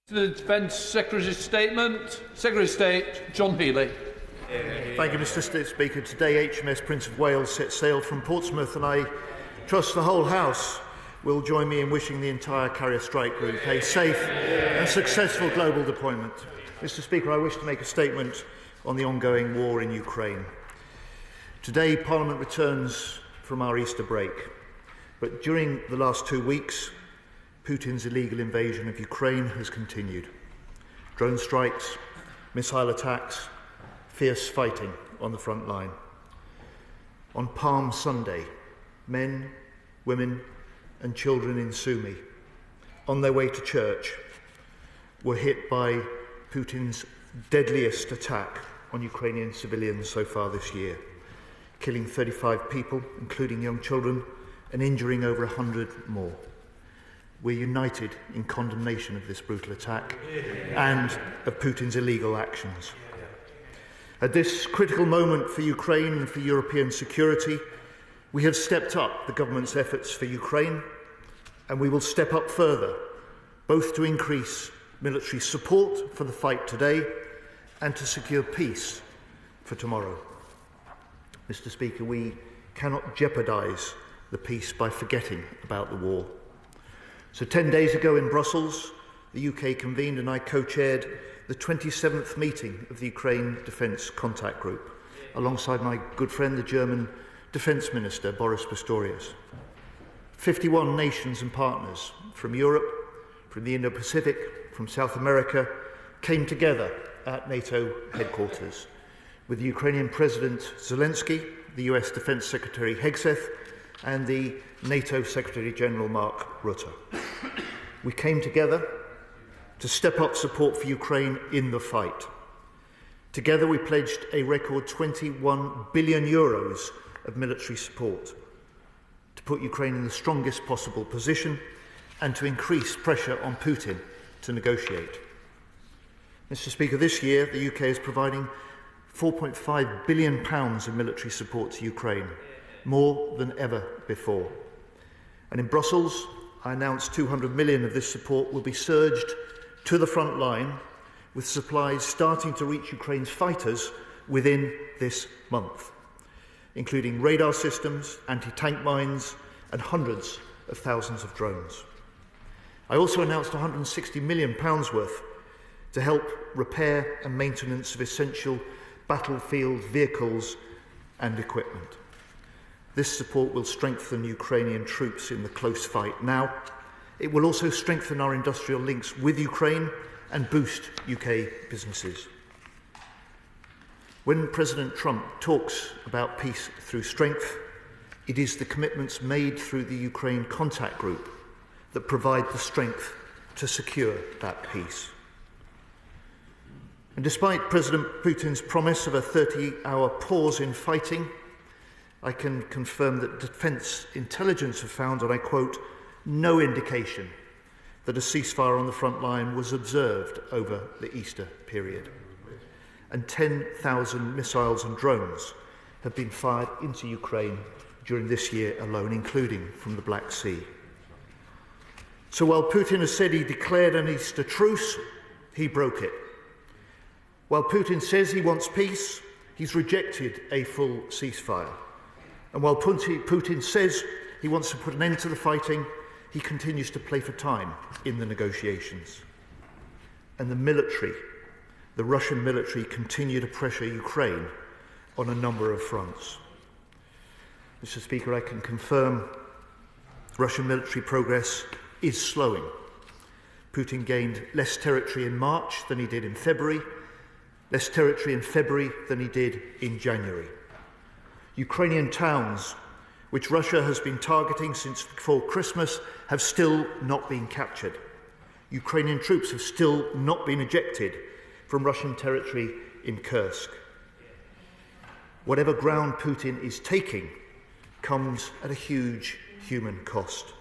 The Defence Secretary's statement. Secretary of State John Healey. Thank you, Mr. Speaker. Today, HMS Prince of Wales set sail from Portsmouth, and I trust the whole House will join me in wishing the entire carrier strike group a safe and successful global deployment. Mr. Speaker, I wish to make a statement on the ongoing war in Ukraine. Today, Parliament returns from our Easter break, but during the last 2 weeks, Putin's illegal invasion of Ukraine has continued. Drone strikes, missile attacks, fierce fighting on the front line. On Palm Sunday, men, women and children in Sumy, on their way to church, were hit by Putin's deadliest attack on Ukrainian civilians so far this year, killing 35 people, including young children, and injuring over 100 more. We're united in condemnation of this brutal attack and of Putin's illegal actions. At this critical moment for Ukraine and for European security, we have stepped up the government's efforts for Ukraine, and we will step up further, both to increase military support for the fight today and to secure peace for tomorrow. Mr. Speaker, we cannot jeopardise the peace by forgetting about the war. So 10 days ago in Brussels, the UK convened and I co-chaired the 27th meeting of the Ukraine Defence Contact Group, alongside my good friend, the German Defence Minister, Boris Pistorius. 51 nations and partners from Europe, from the Indo-Pacific, from South America, came together at NATO headquarters, with the Ukrainian President Zelensky, the US Defence Secretary Hegseth, and the NATO Secretary-General Mark Rutte. We came together to step up support for Ukraine in the fight. Together we pledged a record €21 billion of military support to put Ukraine in the strongest possible position and to increase pressure on Putin to negotiate. Mr. Speaker, this year the UK is providing £4.5 billion of military support to Ukraine, more than ever before. And in Brussels, I announced 200 million of this support will be surged to the front line, with supplies starting to reach Ukraine's fighters within this month, including radar systems, anti-tank mines, and hundreds of thousands of drones. I also announced £160 million worth to help repair and maintenance of essential battlefield vehicles and equipment. This support will strengthen Ukrainian troops in the close fight now. It will also strengthen our industrial links with Ukraine and boost UK businesses. When President Trump talks about peace through strength, it is the commitments made through the Ukraine Contact Group that provide the strength to secure that peace. And despite President Putin's promise of a 30-hour pause in fighting, I can confirm that Defence Intelligence have found, and I quote, no indication that a ceasefire on the front line was observed over the Easter period. And 10,000 missiles and drones have been fired into Ukraine during this year alone, including from the Black Sea. So while Putin has said he declared an Easter truce, he broke it. While Putin says he wants peace, he's rejected a full ceasefire. And while Putin says he wants to put an end to the fighting, he continues to play for time in the negotiations. And the Russian military, continue to pressure Ukraine on a number of fronts. Mr. Speaker, I can confirm Russian military progress is slowing. Putin gained less territory in March than he did in February, less territory in February than he did in January. Ukrainian towns, which Russia has been targeting since before Christmas, have still not been captured. Ukrainian troops have still not been ejected from Russian territory in Kursk. Whatever ground Putin is taking comes at a huge human cost.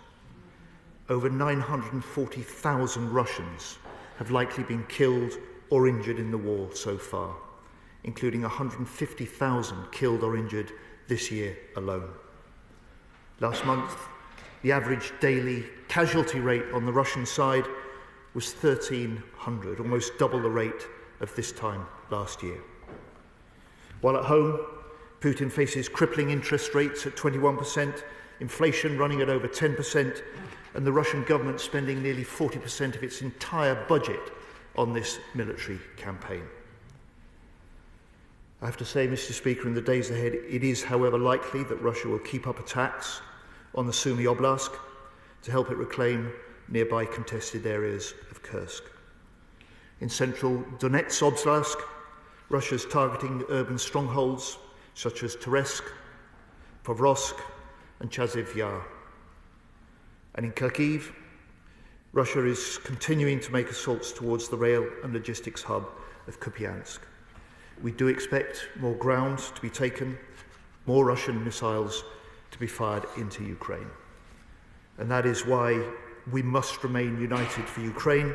Over 940,000 Russians have likely been killed or injured in the war so far, including 150,000 killed or injured this year alone. Last month, the average daily casualty rate on the Russian side was 1,300, almost double the rate of this time last year. While at home, Putin faces crippling interest rates at 21%, inflation running at over 10%, and the Russian government spending nearly 40% of its entire budget on this military campaign. I have to say, Mr. Speaker, in the days ahead, it is, however, likely that Russia will keep up attacks on the Sumy Oblast to help it reclaim nearby contested areas of Kursk. In central Donetsk Oblast, Russia is targeting urban strongholds such as Teresk, Povrovsk and Chaziv Yar. And in Kharkiv, Russia is continuing to make assaults towards the rail and logistics hub of Kupiansk. We do expect more ground to be taken, more Russian missiles to be fired into Ukraine. And that is why we must remain united for Ukraine,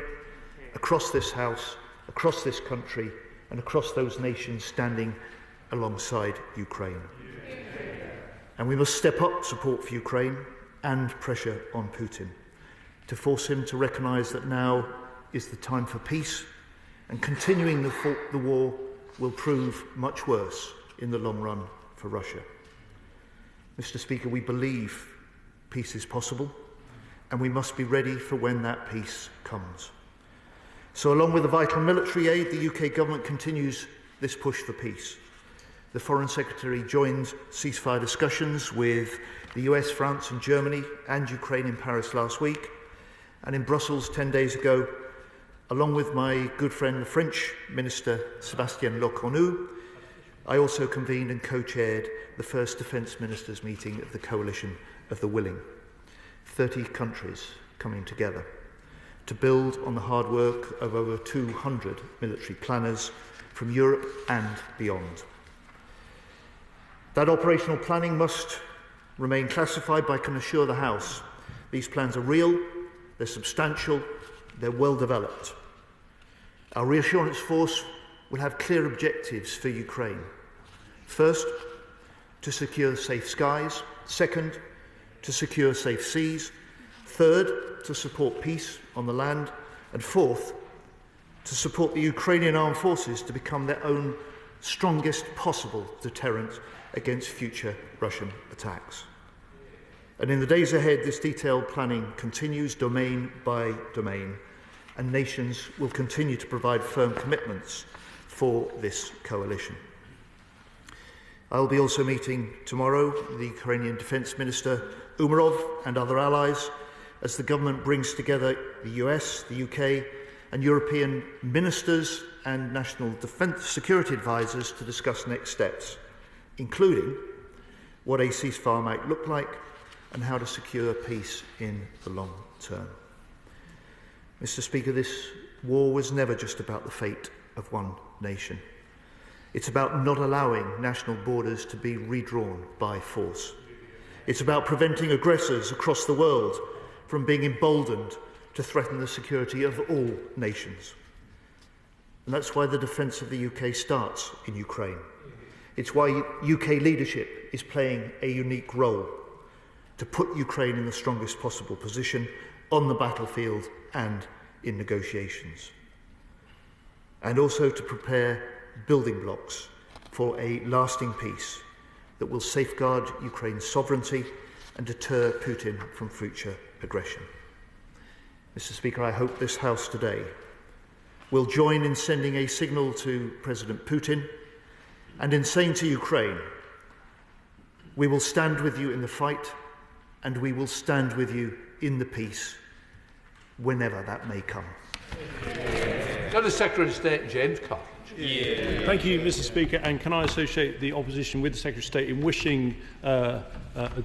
across this House, across this country, and across those nations standing alongside Ukraine. And we must step up support for Ukraine and pressure on Putin to force him to recognise that now is the time for peace, and continuing the war will prove much worse in the long run for Russia. Mr. Speaker, we believe peace is possible, and we must be ready for when that peace comes. So along with the vital military aid, the UK government continues this push for peace. The Foreign Secretary joined ceasefire discussions with the US, France and Germany and Ukraine in Paris last week, and in Brussels 10 days ago, along with my good friend the French Minister Sébastien Lecornu, I also convened and co-chaired the first Defence Ministers meeting of the Coalition of the Willing. 30 countries coming together to build on the hard work of over 200 military planners from Europe and beyond. That operational planning must remain classified, but I can assure the House these plans are real, they're substantial, they're well developed. Our reassurance force will have clear objectives for Ukraine. First, to secure safe skies. Second, to secure safe seas. Third, to support peace on the land. And fourth, to support the Ukrainian armed forces to become their own strongest possible deterrent against future Russian attacks. And in the days ahead, this detailed planning continues domain by domain, and nations will continue to provide firm commitments for this coalition. I will be also meeting tomorrow with the Ukrainian Defence Minister Umerov and other allies as the government brings together the US, the UK and European ministers and national defence security advisors to discuss next steps, including what a ceasefire might look like and how to secure peace in the long term. Mr. Speaker, this war was never just about the fate of one nation. It's about not allowing national borders to be redrawn by force. It's about preventing aggressors across the world from being emboldened to threaten the security of all nations. And that's why the defence of the UK starts in Ukraine. It's why UK leadership is playing a unique role to put Ukraine in the strongest possible position on the battlefield and in negotiations. And also to prepare building blocks for a lasting peace that will safeguard Ukraine's sovereignty and deter Putin from future aggression. Mr. Speaker, I hope this House today will join in sending a signal to President Putin and in saying to Ukraine, we will stand with you in the fight and we will stand with you in the peace whenever that may come. The Secretary of State, James Cartlidge. Yeah. Thank you, Mr. Speaker, and can I associate the opposition with the Secretary of State in wishing a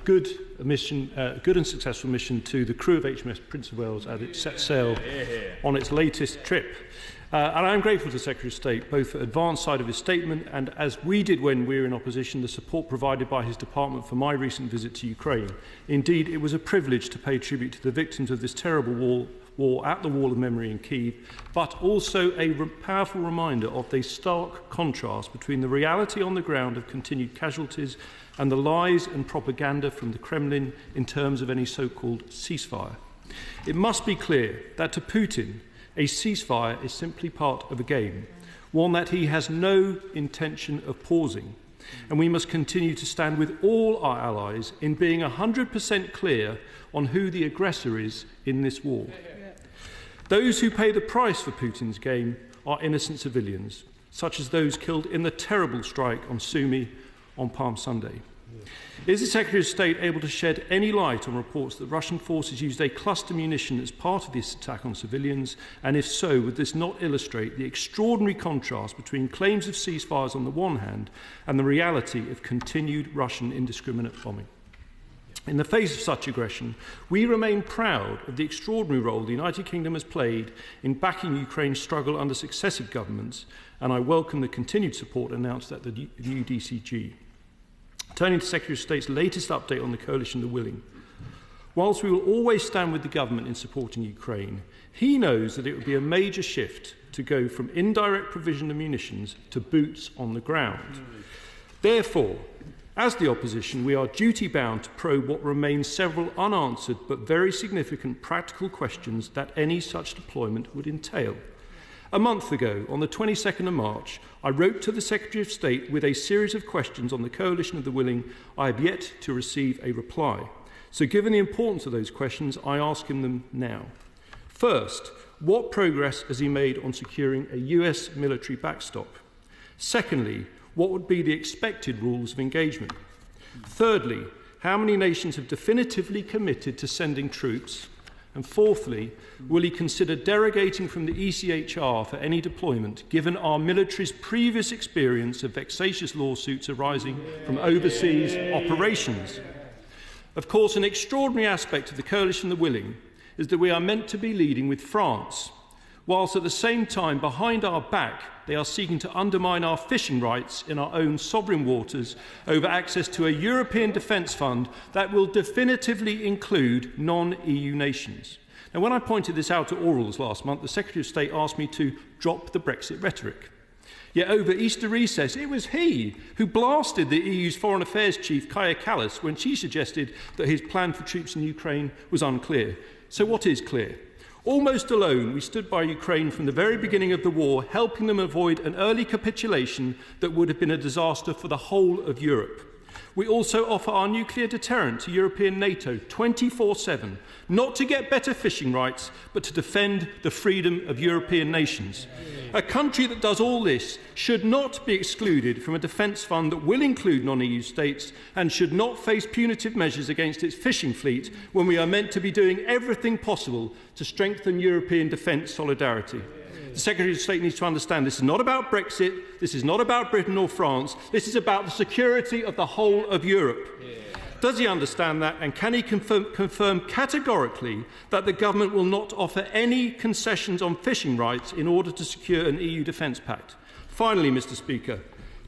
good and successful mission to the crew of HMS Prince of Wales as it sets sail on its latest trip. And I am grateful to the Secretary of State, both for the advanced side of his statement and, as we did when we were in opposition, the support provided by his department for my recent visit to Ukraine. Indeed, it was a privilege to pay tribute to the victims of this terrible war at the Wall of Memory in Kyiv, but also a powerful reminder of the stark contrast between the reality on the ground of continued casualties and the lies and propaganda from the Kremlin in terms of any so-called ceasefire. It must be clear that to Putin, A ceasefire is simply part of a game, one that he has no intention of pausing, and we must continue to stand with all our allies in being 100% clear on who the aggressor is in this war. Those who pay the price for Putin's game are innocent civilians, such as those killed in the terrible strike on Sumy on Palm Sunday. Is the Secretary of State able to shed any light on reports that Russian forces used a cluster munition as part of this attack on civilians? And if so, would this not illustrate the extraordinary contrast between claims of ceasefires on the one hand and the reality of continued Russian indiscriminate bombing? In the face of such aggression, we remain proud of the extraordinary role the United Kingdom has played in backing Ukraine's struggle under successive governments, and I welcome the continued support announced at the new DCG. Turning to Secretary of State's latest update on the coalition of the willing. Whilst we will always stand with the government in supporting Ukraine, he knows that it would be a major shift to go from indirect provision of munitions to boots on the ground. Therefore, as the opposition, we are duty-bound to probe what remains several unanswered but very significant practical questions that any such deployment would entail. A month ago, on the 22nd of March, I wrote to the Secretary of State with a series of questions on the coalition of the willing. I have yet to receive a reply. So given the importance of those questions, I ask him them now. First, what progress has he made on securing a US military backstop? Secondly, what would be the expected rules of engagement? Thirdly, how many nations have definitively committed to sending troops? And fourthly, will he consider derogating from the ECHR for any deployment, given our military's previous experience of vexatious lawsuits arising from overseas operations? Of course, an extraordinary aspect of the coalition of the willing is that we are meant to be leading with France, whilst at the same time, behind our back, they are seeking to undermine our fishing rights in our own sovereign waters over access to a European defence fund that will definitively include non-EU nations. Now, when I pointed this out at orals last month, the Secretary of State asked me to drop the Brexit rhetoric. Yet over Easter recess, it was he who blasted the EU's Foreign Affairs Chief, Kaja Kallas, when she suggested that his plan for troops in Ukraine was unclear. So what is clear? Almost alone, we stood by Ukraine from the very beginning of the war, helping them avoid an early capitulation that would have been a disaster for the whole of Europe. We also offer our nuclear deterrent to European NATO 24/7, not to get better fishing rights, but to defend the freedom of European nations. A country that does all this should not be excluded from a defence fund that will include non-EU states and should not face punitive measures against its fishing fleet when we are meant to be doing everything possible to strengthen European defence solidarity. The Secretary of State needs to understand this is not about Brexit, this is not about Britain or France, this is about the security of the whole of Europe. Does he understand that, and can he confirm categorically that the government will not offer any concessions on fishing rights in order to secure an EU defence pact? Finally, Mr Speaker,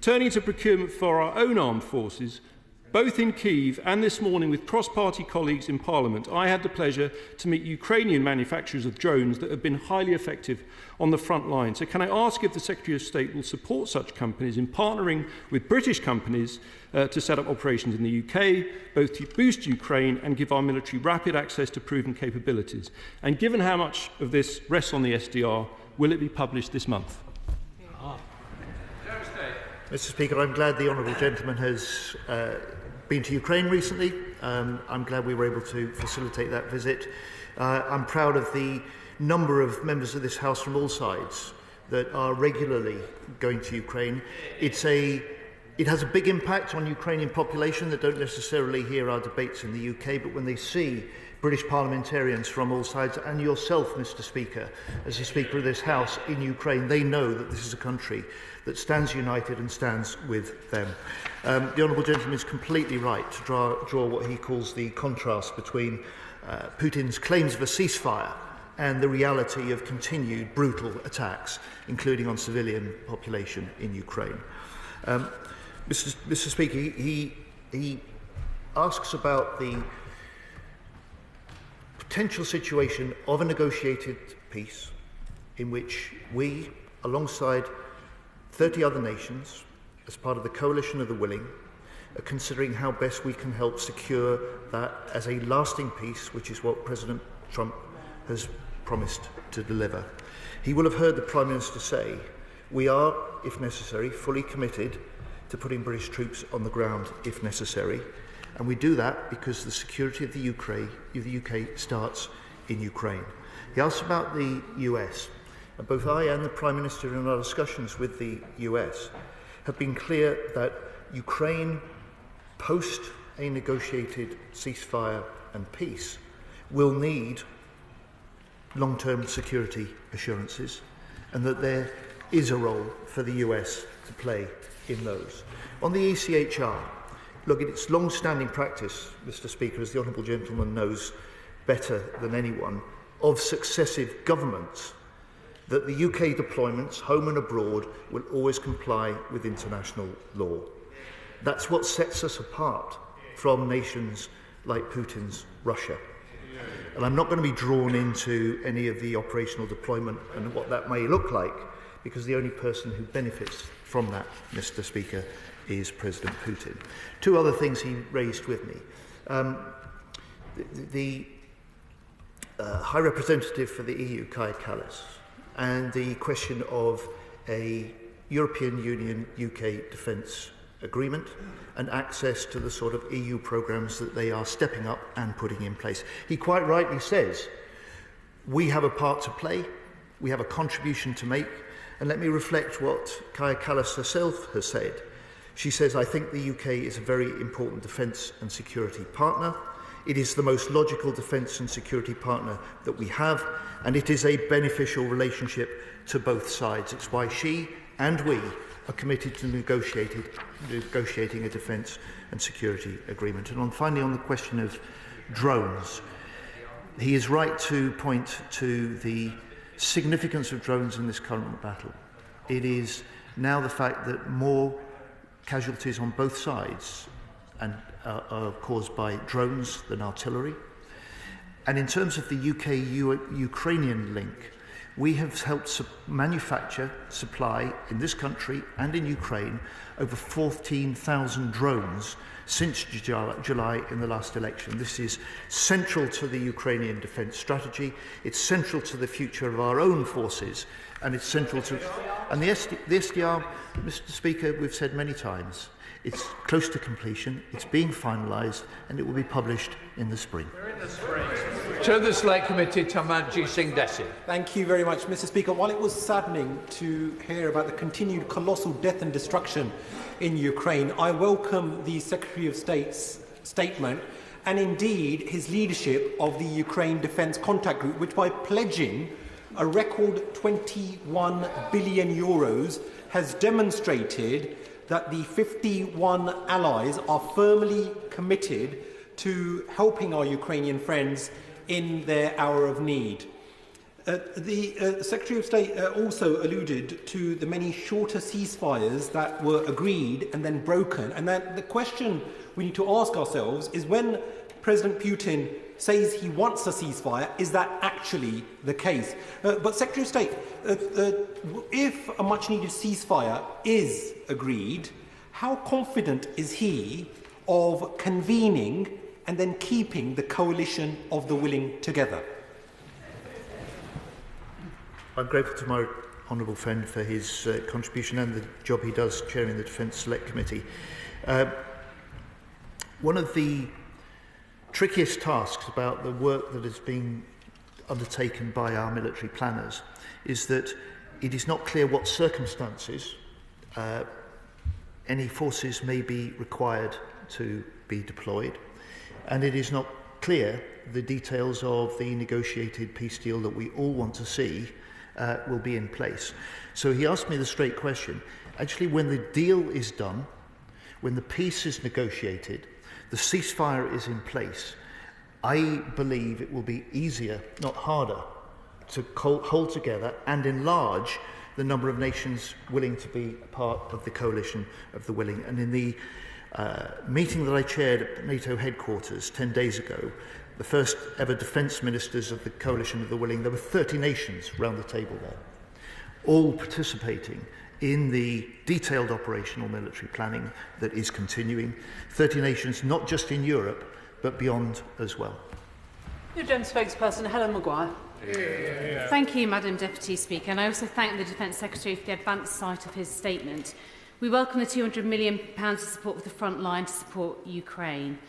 turning to procurement for our own armed forces, both in Kyiv and this morning with cross-party colleagues in Parliament, I had the pleasure to meet Ukrainian manufacturers of drones that have been highly effective on the front line. So can I ask if the Secretary of State will support such companies in partnering with British companies to set up operations in the UK, both to boost Ukraine and give our military rapid access to proven capabilities? And given how much of this rests on the SDR, will it be published this month? Mr Speaker, I'm glad the honourable gentleman has been to Ukraine recently. I'm glad we were able to facilitate that visit. I'm proud of the number of members of this House from all sides that are regularly going to Ukraine. It has a big impact on Ukrainian population that don't necessarily hear our debates in the UK, but when they see British parliamentarians from all sides, and yourself, Mr Speaker, as the Speaker of this House in Ukraine, they know that this is a country that stands united and stands with them. The honourable gentleman is completely right to draw what he calls the contrast between Putin's claims of a ceasefire and the reality of continued brutal attacks, including on civilian population in Ukraine. Mr Speaker, he asks about the potential situation of a negotiated peace in which we, alongside 30 other nations, as part of the coalition of the willing, are considering how best we can help secure that as a lasting peace, which is what President Trump has promised to deliver. He will have heard the Prime Minister say, we are, if necessary, fully committed to putting British troops on the ground if necessary, and we do that because the security of the UK starts in Ukraine. He asked about the US, and both I and the Prime Minister in our discussions with the US have been clear that Ukraine, post a negotiated ceasefire and peace, will need long-term security assurances, and that there is a role for the US to play in those. On the ECHR, look, it's long-standing practice, Mr. Speaker, as the Honourable Gentleman knows better than anyone, of successive governments, that the UK deployments, home and abroad, will always comply with international law. That's what sets us apart from nations like Putin's Russia. And I'm not going to be drawn into any of the operational deployment and what that may look like, because the only person who benefits from that, Mr. Speaker, is President Putin. Two other things he raised with me. The High Representative for the EU, Kaja Kallas, and the question of a European Union UK defence agreement and access to the sort of EU programmes that they are stepping up and putting in place. He quite rightly says, we have a part to play, we have a contribution to make, and let me reflect what Kaja Kallas herself has said. She says, I think the UK is a very important defence and security partner. It is the most logical defence and security partner that we have, and it is a beneficial relationship to both sides. It's why she and we are committed to negotiating a defence and security agreement. And finally, on the question of drones, he is right to point to the significance of drones in this current battle. It is now the fact that more casualties on both sides and are caused by drones than artillery. And in terms of the UK-Ukrainian link, we have helped manufacture, supply in this country and in Ukraine over 14,000 drones since July in the last election. This is central to the Ukrainian defence strategy. It's central to the future of our own forces, and it's central to... And the SDR, Mr. Speaker, we've said many times, it's close to completion, it's being finalised, and it will be published in the spring. Chair of the Select Committee, Tanmanjeet Singh Dhesi. Thank you very much, Mr. Speaker. While it was saddening to hear about the continued colossal death and destruction in Ukraine, I welcome the Secretary of State's statement and indeed his leadership of the Ukraine Defence Contact Group, which by pledging a record 21 billion euros has demonstrated that the 51 allies are firmly committed to helping our Ukrainian friends in their hour of need. The Secretary of State also alluded to the many shorter ceasefires that were agreed and then broken. And that the question we need to ask ourselves is, when President Putin says he wants a ceasefire, is that actually the case? But Secretary of State, if a much-needed ceasefire is agreed, how confident is he of convening and then keeping the coalition of the willing together? I'm grateful to my honourable friend for his contribution and the job he does chairing the Defence Select Committee. One of the trickiest tasks about the work that is being undertaken by our military planners is that it is not clear what circumstances any forces may be required to be deployed, and it is not clear the details of the negotiated peace deal that we all want to see will be in place. So he asked me the straight question. Actually, when the deal is done, when the peace is negotiated, the ceasefire is in place, I believe it will be easier, not harder, to hold together and enlarge the number of nations willing to be part of the coalition of the willing. And in the meeting that I chaired at NATO headquarters 10 days ago, the first ever defence ministers of the coalition of the willing, there were 30 nations round the table there, all participating in the detailed operational military planning that is continuing. 30 nations, not just in Europe, but beyond as well. New Dem spokesperson Helen Maguire. Thank you, Madam Deputy Speaker, and I also thank the Defence Secretary for the advanced sight of his statement. We welcome the £200 million of support for the front line to support Ukraine.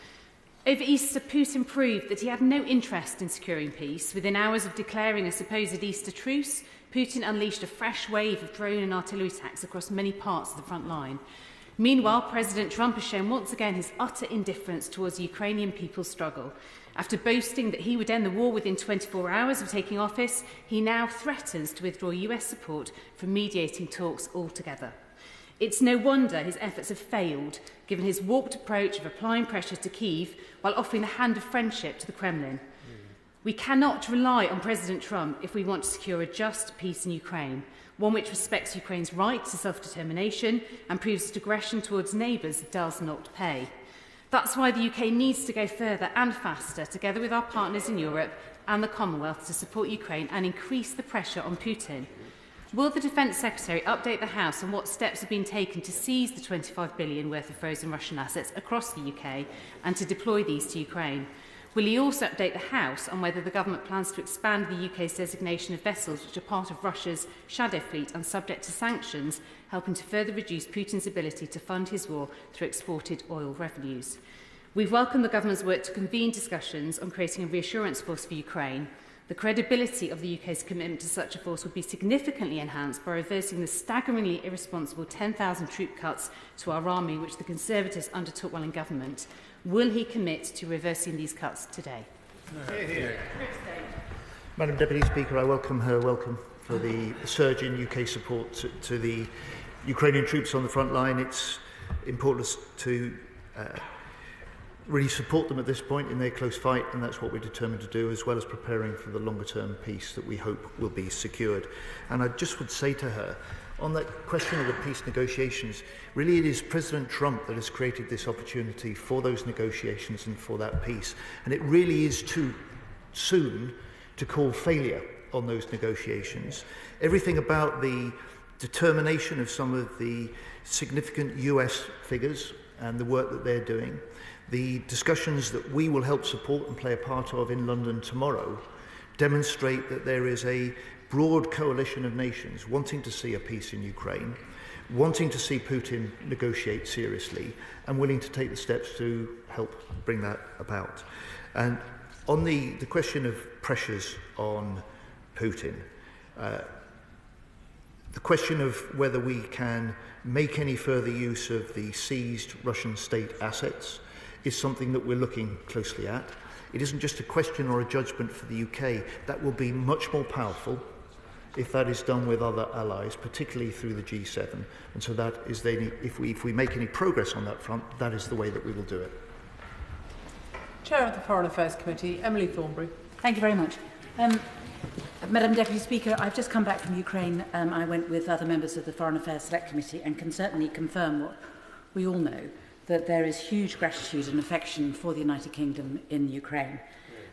Over Easter, Putin proved that he had no interest in securing peace. Within hours of declaring a supposed Easter truce, Putin unleashed a fresh wave of drone and artillery attacks across many parts of the front line. Meanwhile, President Trump has shown once again his utter indifference towards the Ukrainian people's struggle. After boasting that he would end the war within 24 hours of taking office, he now threatens to withdraw US support from mediating talks altogether. It's no wonder his efforts have failed, given his warped approach of applying pressure to Kyiv while offering the hand of friendship to the Kremlin. We cannot rely on President Trump if we want to secure a just peace in Ukraine, one which respects Ukraine's right to self-determination and proves that aggression towards neighbours does not pay. That's why the UK needs to go further and faster, together with our partners in Europe and the Commonwealth, to support Ukraine and increase the pressure on Putin. Will the Defence Secretary update the House on what steps have been taken to seize the £25 billion worth of frozen Russian assets across the UK and to deploy these to Ukraine? Will he also update the House on whether the government plans to expand the UK's designation of vessels which are part of Russia's shadow fleet and subject to sanctions, helping to further reduce Putin's ability to fund his war through exported oil revenues? We've welcomed the government's work to convene discussions on creating a reassurance force for Ukraine. The credibility of the UK's commitment to such a force would be significantly enhanced by reversing the staggeringly irresponsible 10,000 troop cuts to our army, which the Conservatives undertook while in government. Will he commit to reversing these cuts today? Madam Deputy Speaker, I welcome her welcome for the surge in UK support to the Ukrainian troops on the front line. It's important to really support them at this point in their close fight, and that's what we're determined to do, as well as preparing for the longer-term peace that we hope will be secured. And I just would say to her, on that question of the peace negotiations, really it is President Trump that has created this opportunity for those negotiations and for that peace. And it really is too soon to call failure on those negotiations. Everything about the determination of some of the significant US figures and the work that they're doing, the discussions that we will help support and play a part of in London tomorrow, demonstrate that there is a broad coalition of nations wanting to see a peace in Ukraine, wanting to see Putin negotiate seriously, and willing to take the steps to help bring that about. And on the question of pressures on Putin, the question of whether we can make any further use of the seized Russian state assets is something that we're looking closely at. It isn't just a question or a judgment for the UK. That will be much more powerful if that is done with other allies, particularly through the G7. And so that is if we make any progress on that front, that is the way that we will do it. Chair of the Foreign Affairs Committee, Emily Thornberry. Thank you very much. Madam Deputy Speaker, I've just come back from Ukraine. I went with other members of the Foreign Affairs Select Committee and can certainly confirm what we all know, that there is huge gratitude and affection for the United Kingdom in Ukraine.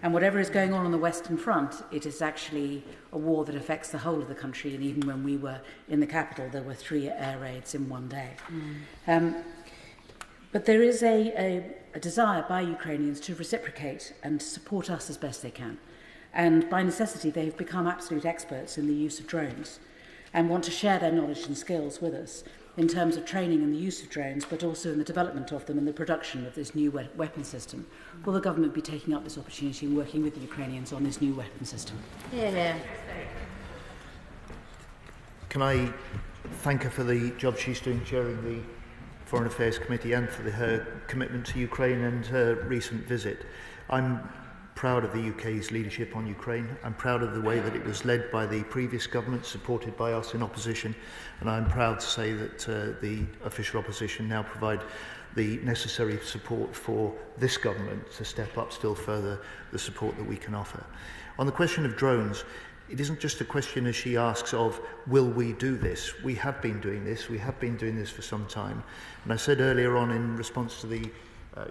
And whatever is going on the Western Front, it is actually a war that affects the whole of the country. And even when we were in the capital, there were 3 air raids in one day. But there is a desire by Ukrainians to reciprocate and to support us as best they can. And by necessity, they have become absolute experts in the use of drones and want to share their knowledge and skills with us in terms of training in the use of drones, but also in the development of them and the production of this new weapon system. Will the government be taking up this opportunity and working with the Ukrainians on this new weapon system? Yeah. Can I thank her for the job she's doing chairing the Foreign Affairs Committee and for her commitment to Ukraine and her recent visit. I'm proud of the UK's leadership on Ukraine. I'm proud of the way that it was led by the previous government, supported by us in opposition, and I'm proud to say that the official opposition now provide the necessary support for this government to step up still further the support that we can offer. On the question of drones, it isn't just a question, as she asks, of will we do this? We have been doing this. We have been doing this for some time. And I said earlier on in response to the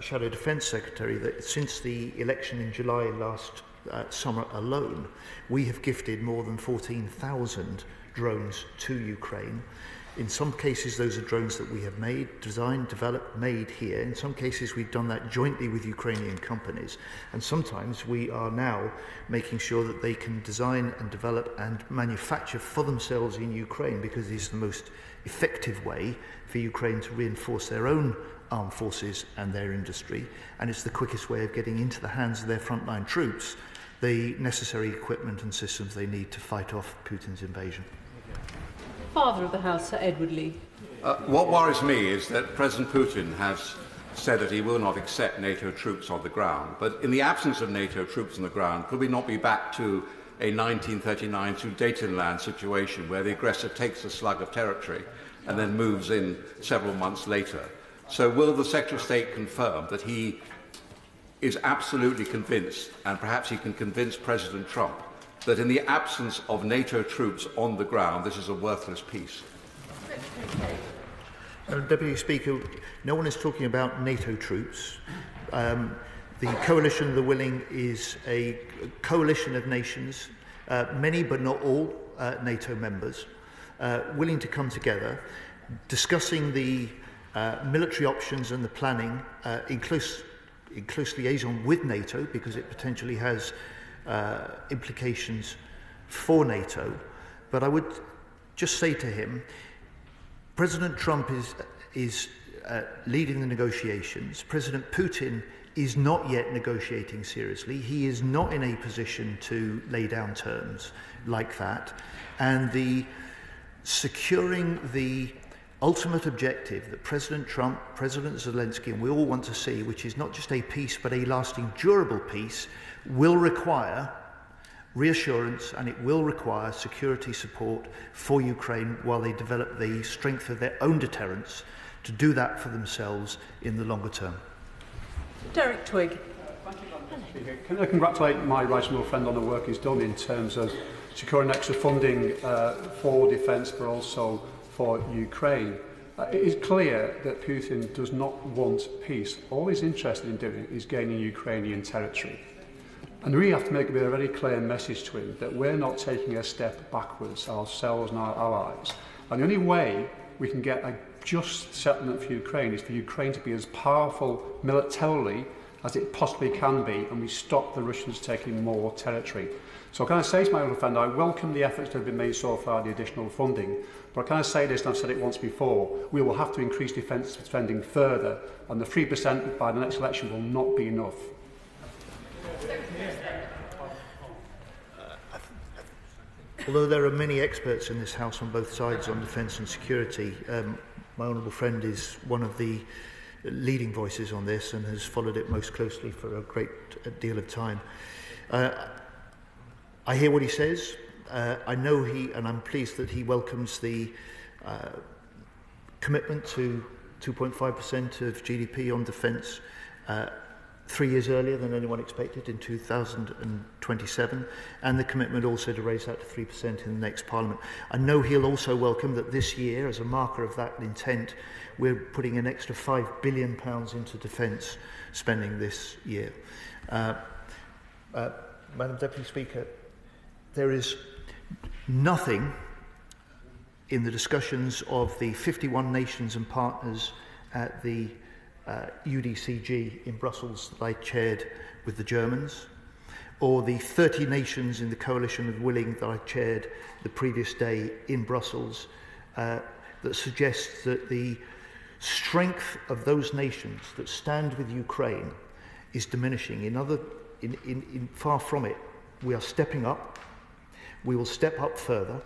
Shadow Defence Secretary that since the election in July last summer alone, we have gifted more than 14,000 drones to Ukraine. In some cases, those are drones that we have made, designed, developed, made here. In some cases, we've done that jointly with Ukrainian companies. And sometimes we are now making sure that they can design and develop and manufacture for themselves in Ukraine, because it is the most effective way for Ukraine to reinforce their own armed forces and their industry. And it's the quickest way of getting into the hands of their frontline troops the necessary equipment and systems they need to fight off Putin's invasion. Father of the House, Sir Edward Leigh. What worries me is that President Putin has said that he will not accept NATO troops on the ground. But in the absence of NATO troops on the ground, could we not be back to a 1939 Sudetenland situation where the aggressor takes a slug of territory and then moves in several months later? So will the Secretary of State confirm that he is absolutely convinced, and perhaps he can convince President Trump, that in the absence of NATO troops on the ground, this is a worthless peace? Deputy Speaker, no one is talking about NATO troops. The Coalition of the Willing is a coalition of nations, many but not all NATO members, willing to come together, discussing the military options and the planning in close liaison with NATO, because it potentially has implications for NATO. But I would just say to him, President Trump is leading the negotiations. President Putin is not yet negotiating seriously. He is not in a position to lay down terms like that. And the securing the ultimate objective that President Trump, President Zelensky, and we all want to see, which is not just a peace but a lasting, durable peace, will require reassurance, and it will require security support for Ukraine while they develop the strength of their own deterrence to do that for themselves in the longer term. Derek Twigg. Can I congratulate my right honourable friend on the work he's done in terms of securing extra funding for defence, but also for Ukraine. It is clear that Putin does not want peace. All he's interested in doing is gaining Ukrainian territory. And we have to make a very clear message to him that we're not taking a step backwards, ourselves and our allies. And the only way we can get a just settlement for Ukraine is for Ukraine to be as powerful militarily as it possibly can be, and we stop the Russians taking more territory. So can I say to my own friend, I welcome the efforts that have been made so far, the additional funding, but can I say this, and I've said it once before, we will have to increase defence spending further, and the 3% by the next election will not be enough. Although there are many experts in this House on both sides on defence and security, my honourable friend is one of the leading voices on this and has followed it most closely for a great deal of time. I hear what he says. I know and I'm pleased that he welcomes the commitment to 2.5% of GDP on defence 3 years earlier than anyone expected, in 2027, and the commitment also to raise that to 3% in the next Parliament. I know he'll also welcome that this year, as a marker of that intent, we're putting an extra £5 billion into defence spending this year. Madam Deputy Speaker, there is nothing in the discussions of the 51 nations and partners at the UDCG in Brussels that I chaired with the Germans, or the 30 nations in the Coalition of Willing that I chaired the previous day in Brussels, that suggests that the strength of those nations that stand with Ukraine is diminishing. In far from it. We are stepping up. We will step up further,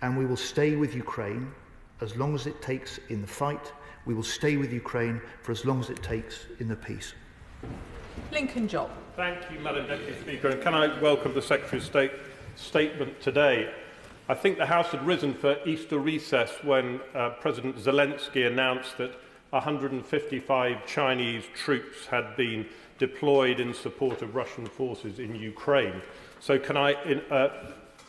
and we will stay with Ukraine as long as it takes in the fight. We will stay with Ukraine for as long as it takes in the peace. Lincoln Jopp. Thank you, Madam Deputy Speaker, and can I welcome the Secretary of State statement today. I think the House had risen for Easter recess when President Zelensky announced that 155 Chinese troops had been deployed in support of Russian forces in Ukraine. So can I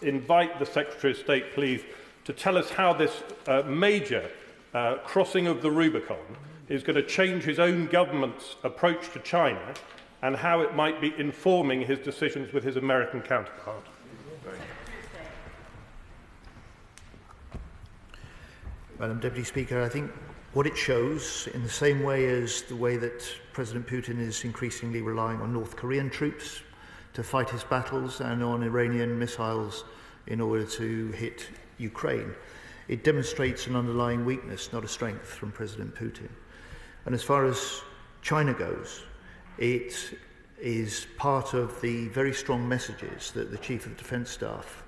invite the Secretary of State, please, to tell us how this major crossing of the Rubicon is going to change his own government's approach to China, and how it might be informing his decisions with his American counterpart. Madam Deputy Speaker, I think what it shows, in the same way as the way that President Putin is increasingly relying on North Korean troops to fight his battles and on Iranian missiles in order to hit Ukraine, it demonstrates an underlying weakness, not a strength, from President Putin. And as far as China goes, it is part of the very strong messages that the Chief of Defence Staff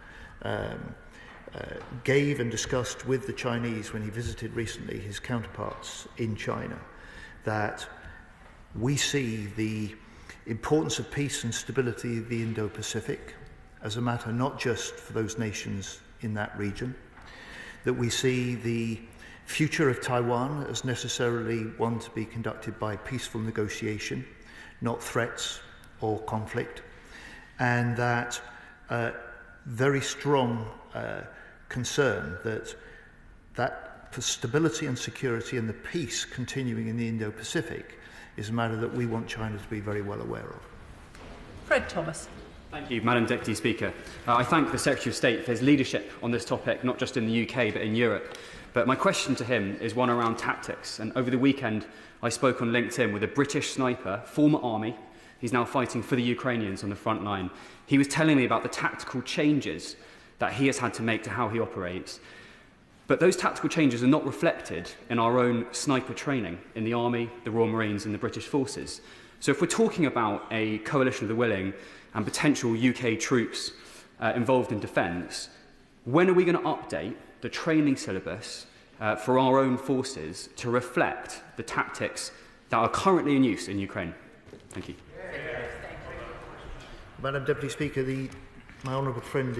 gave and discussed with the Chinese when he visited recently his counterparts in China, that we see the importance of peace and stability of the Indo-Pacific as a matter not just for those nations in that region, that we see the future of Taiwan as necessarily one to be conducted by peaceful negotiation, not threats or conflict, and that very strong concern that for stability and security and the peace continuing in the Indo-Pacific is a matter that we want China to be very well aware of. Fred Thomas. Thank you, Madam Deputy Speaker. I thank the Secretary of State for his leadership on this topic, not just in the UK but in Europe. But my question to him is one around tactics. And over the weekend, I spoke on LinkedIn with a British sniper, former army. He's now fighting for the Ukrainians on the front line. He was telling me about the tactical changes that he has had to make to how he operates. But those tactical changes are not reflected in our own sniper training in the Army, the Royal Marines and the British Forces. So if we're talking about a coalition of the willing and potential UK troops involved in defence, when are we going to update the training syllabus for our own forces to reflect the tactics that are currently in use in Ukraine? Thank you. Madam Deputy Speaker, my honourable friend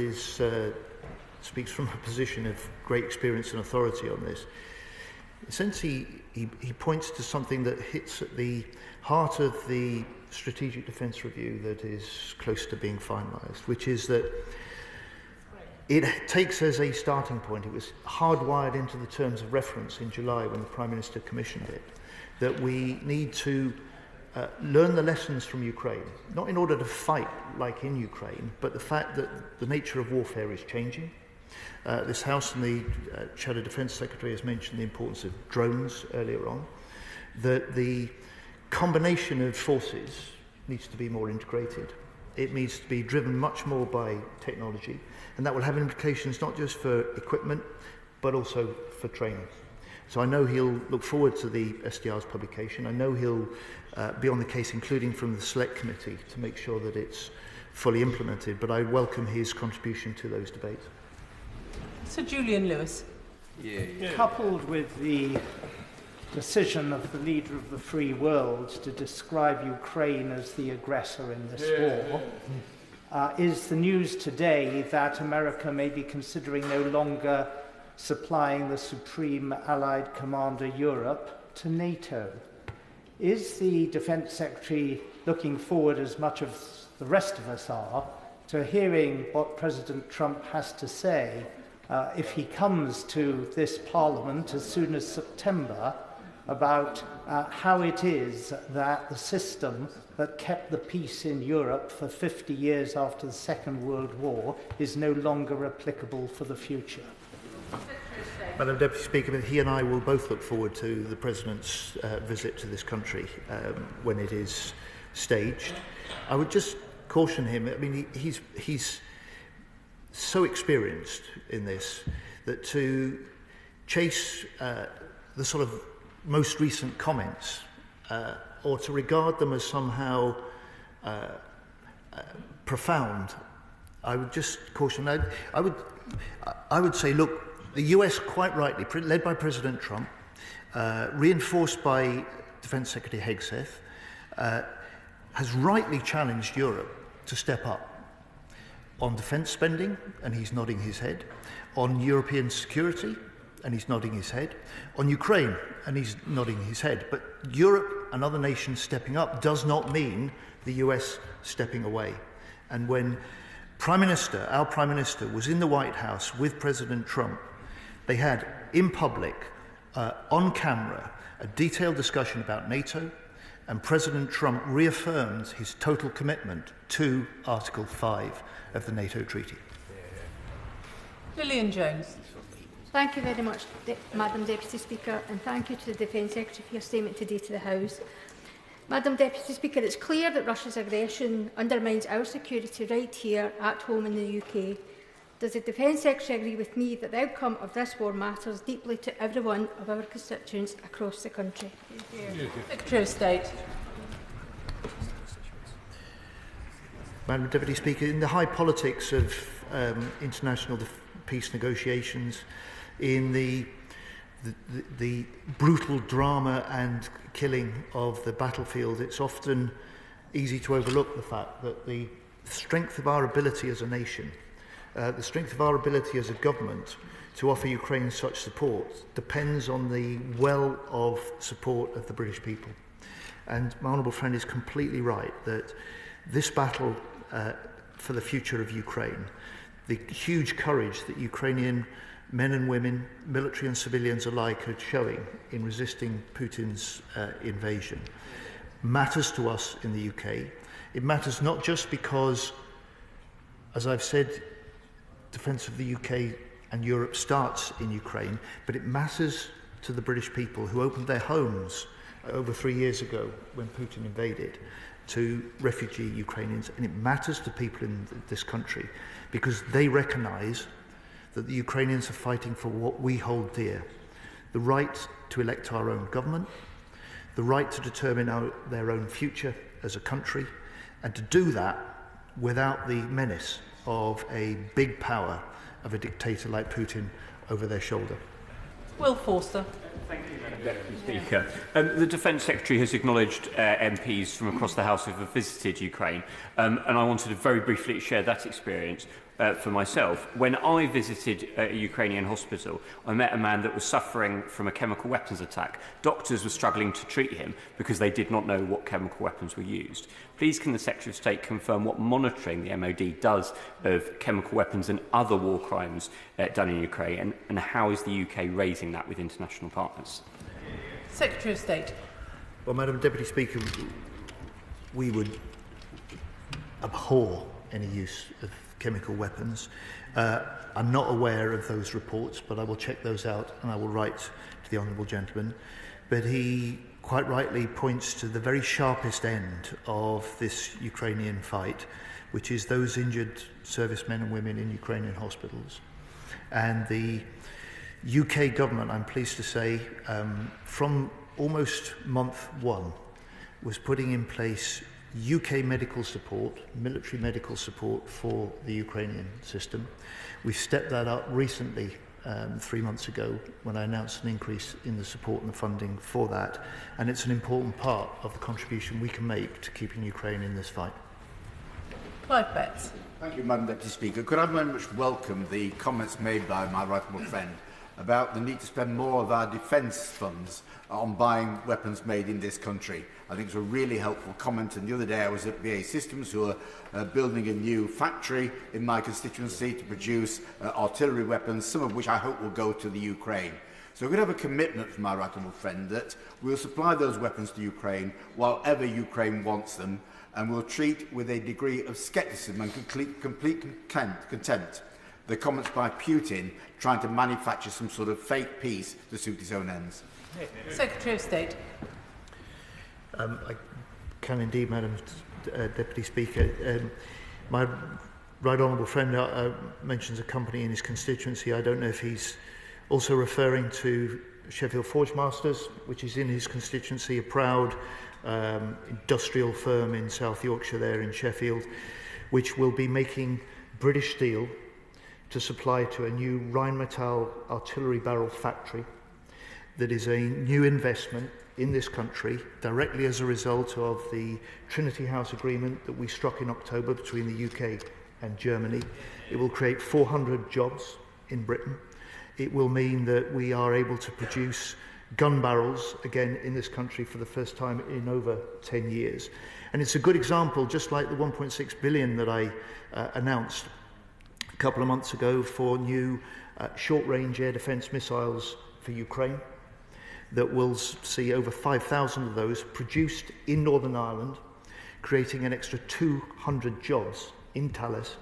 speaks from a position of great experience and authority on this. Essentially, he points to something that hits at the heart of the Strategic Defence Review that is close to being finalised, which is that it takes as a starting point, it was hardwired into the terms of reference in July when the Prime Minister commissioned it, that we need to learn the lessons from Ukraine, not in order to fight like in Ukraine, but the fact that the nature of warfare is changing. This House and the Shadow Defence Secretary has mentioned the importance of drones earlier on, that the combination of forces needs to be more integrated. It needs to be driven much more by technology, and that will have implications not just for equipment, but also for training. So I know he'll look forward to the SDR's publication. I know he'll be on the case, including from the Select Committee, to make sure that it's fully implemented, but I welcome his contribution to those debates. Sir Julian Lewis. Coupled with the decision of the leader of the free world to describe Ukraine as the aggressor in this war, is the news today that America may be considering no longer supplying the Supreme Allied Commander Europe to NATO. Is the Defence Secretary looking forward, as much as the rest of us are, to hearing what President Trump has to say if he comes to this Parliament as soon as September about how it is that the system that kept the peace in Europe for 50 years after the Second World War is no longer applicable for the future? Madam Deputy Speaker, he and I will both look forward to the President's visit to this country when it is staged. I would just caution him, I mean, he's so experienced in this that to chase the sort of most recent comments or to regard them as somehow profound, I would just caution. I would say, look, the US, quite rightly, led by President Trump, reinforced by Defence Secretary Hegseth, has rightly challenged Europe to step up on defence spending, and he's nodding his head, on European security, and he's nodding his head, on Ukraine, and he's nodding his head. But Europe and other nations stepping up does not mean the US stepping away. And when our Prime Minister, was in the White House with President Trump, they had, in public, on camera, a detailed discussion about NATO, and President Trump reaffirmed his total commitment to Article 5 of the NATO Treaty. Lillian Jones. Thank you very much, Madam Deputy Speaker, and thank you to the Defence Secretary for your statement today to the House. Madam Deputy Speaker, it's clear that Russia's aggression undermines our security right here at home in the UK. Does the Defence Secretary agree with me that the outcome of this war matters deeply to every one of our constituents across the country? Secretary of State. Madam Deputy Speaker, in the high politics of international peace negotiations, in the brutal drama and killing of the battlefield, it's often easy to overlook the fact that the strength of our ability as a nation, the strength of our ability as a government to offer Ukraine such support depends on the well of support of the British people. And my honourable friend is completely right that this battle for the future of Ukraine, the huge courage that Ukrainian men and women, military and civilians alike, are showing in resisting Putin's invasion, matters to us in the UK. It matters not just because, as I've said, defence of the UK and Europe starts in Ukraine, but it matters to the British people who opened their homes over 3 years ago when Putin invaded to refugee Ukrainians, and it matters to people in this country because they recognise that the Ukrainians are fighting for what we hold dear: the right to elect our own government, the right to determine their own future as a country, and to do that without the menace of a big power, of a dictator like Putin over their shoulder. Will Forster. Thank you, Madam Deputy Speaker. The Defence Secretary has acknowledged MPs from across the House who have visited Ukraine, and I wanted to very briefly share that experience for myself. When I visited a Ukrainian hospital, I met a man that was suffering from a chemical weapons attack. Doctors were struggling to treat him because they did not know what chemical weapons were used. Please can the Secretary of State confirm what monitoring the MOD does of chemical weapons and other war crimes done in Ukraine, and how is the UK raising that with international partners? Secretary of State. Well, Madam Deputy Speaker, we would abhor any use of chemical weapons. I'm not aware of those reports, but I will check those out and I will write to the Honourable Gentleman. But he quite rightly points to the very sharpest end of this Ukrainian fight, which is those injured servicemen and women in Ukrainian hospitals. And the UK government, I'm pleased to say, from almost month one, was putting in place UK medical support, military medical support for the Ukrainian system. We stepped that up recently, 3 months ago, when I announced an increase in the support and the funding for that. And it's an important part of the contribution we can make to keeping Ukraine in this fight. Clive Betts. Thank you, Madam Deputy Speaker. Could I very much welcome the comments made by my right honourable friend about the need to spend more of our defence funds on buying weapons made in this country. I think it's a really helpful comment, and the other day I was at BAE Systems, who are building a new factory in my constituency to produce artillery weapons, some of which I hope will go to the Ukraine. So we're going to have a commitment from our right honourable friend that we'll supply those weapons to Ukraine while Ukraine wants them, and we'll treat with a degree of scepticism and complete contempt the comments by Putin trying to manufacture some sort of fake peace to suit his own ends. Secretary of State. I can indeed, Madam Deputy Speaker. My right honourable friend mentions a company in his constituency. I don't know if he's also referring to Sheffield Forgemasters, which is in his constituency, a proud industrial firm in South Yorkshire there in Sheffield, which will be making British steel to supply to a new Rheinmetall artillery barrel factory that is a new investment in this country directly as a result of the Trinity House agreement that we struck in October between the UK and Germany. It will create 400 jobs in Britain. It will mean that we are able to produce gun barrels again in this country for the first time in over 10 years. And it's a good example, just like the 1.6 billion that I announced a couple of months ago for new short-range air defence missiles for Ukraine, that will see over 5,000 of those produced in Northern Ireland, creating an extra 200 jobs in Talis,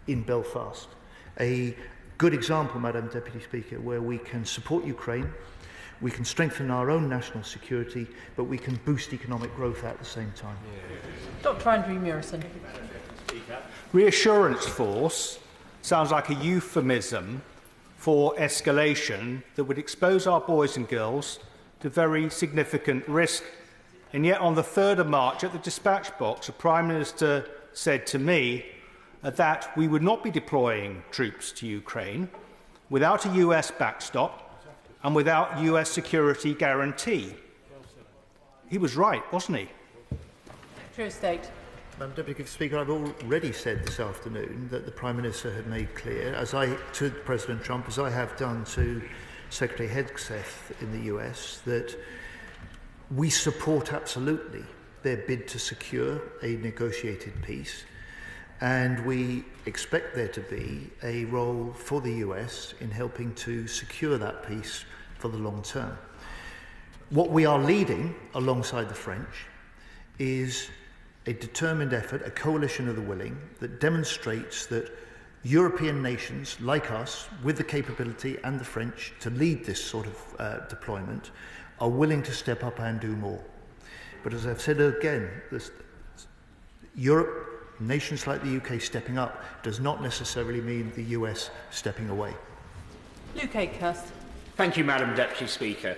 in Belfast. A good example, Madam Deputy Speaker, where we can support Ukraine, we can strengthen our own national security, but we can boost economic growth at the same time. Dr. Andrew Murison. Reassurance force sounds like a euphemism for escalation that would expose our boys and girls to very significant risk. And yet on the 3rd of March at the dispatch box, the Prime Minister said to me that we would not be deploying troops to Ukraine without a US backstop and without US security guarantee. He was right, wasn't he? Secretary of State. Madam Deputy Speaker, I've already said this afternoon that the Prime Minister had made clear, to President Trump, as I have done to Secretary Hegseth in the US, that we support absolutely their bid to secure a negotiated peace, and we expect there to be a role for the US in helping to secure that peace for the long term. What we are leading alongside the French is a determined effort, a coalition of the willing, that demonstrates that European nations like us, with the capability and the French to lead this sort of deployment, are willing to step up and do more. But as I've said again, Europe, nations like the UK stepping up, does not necessarily mean the US stepping away. Luke Akehurst. Thank you, Madam Deputy Speaker.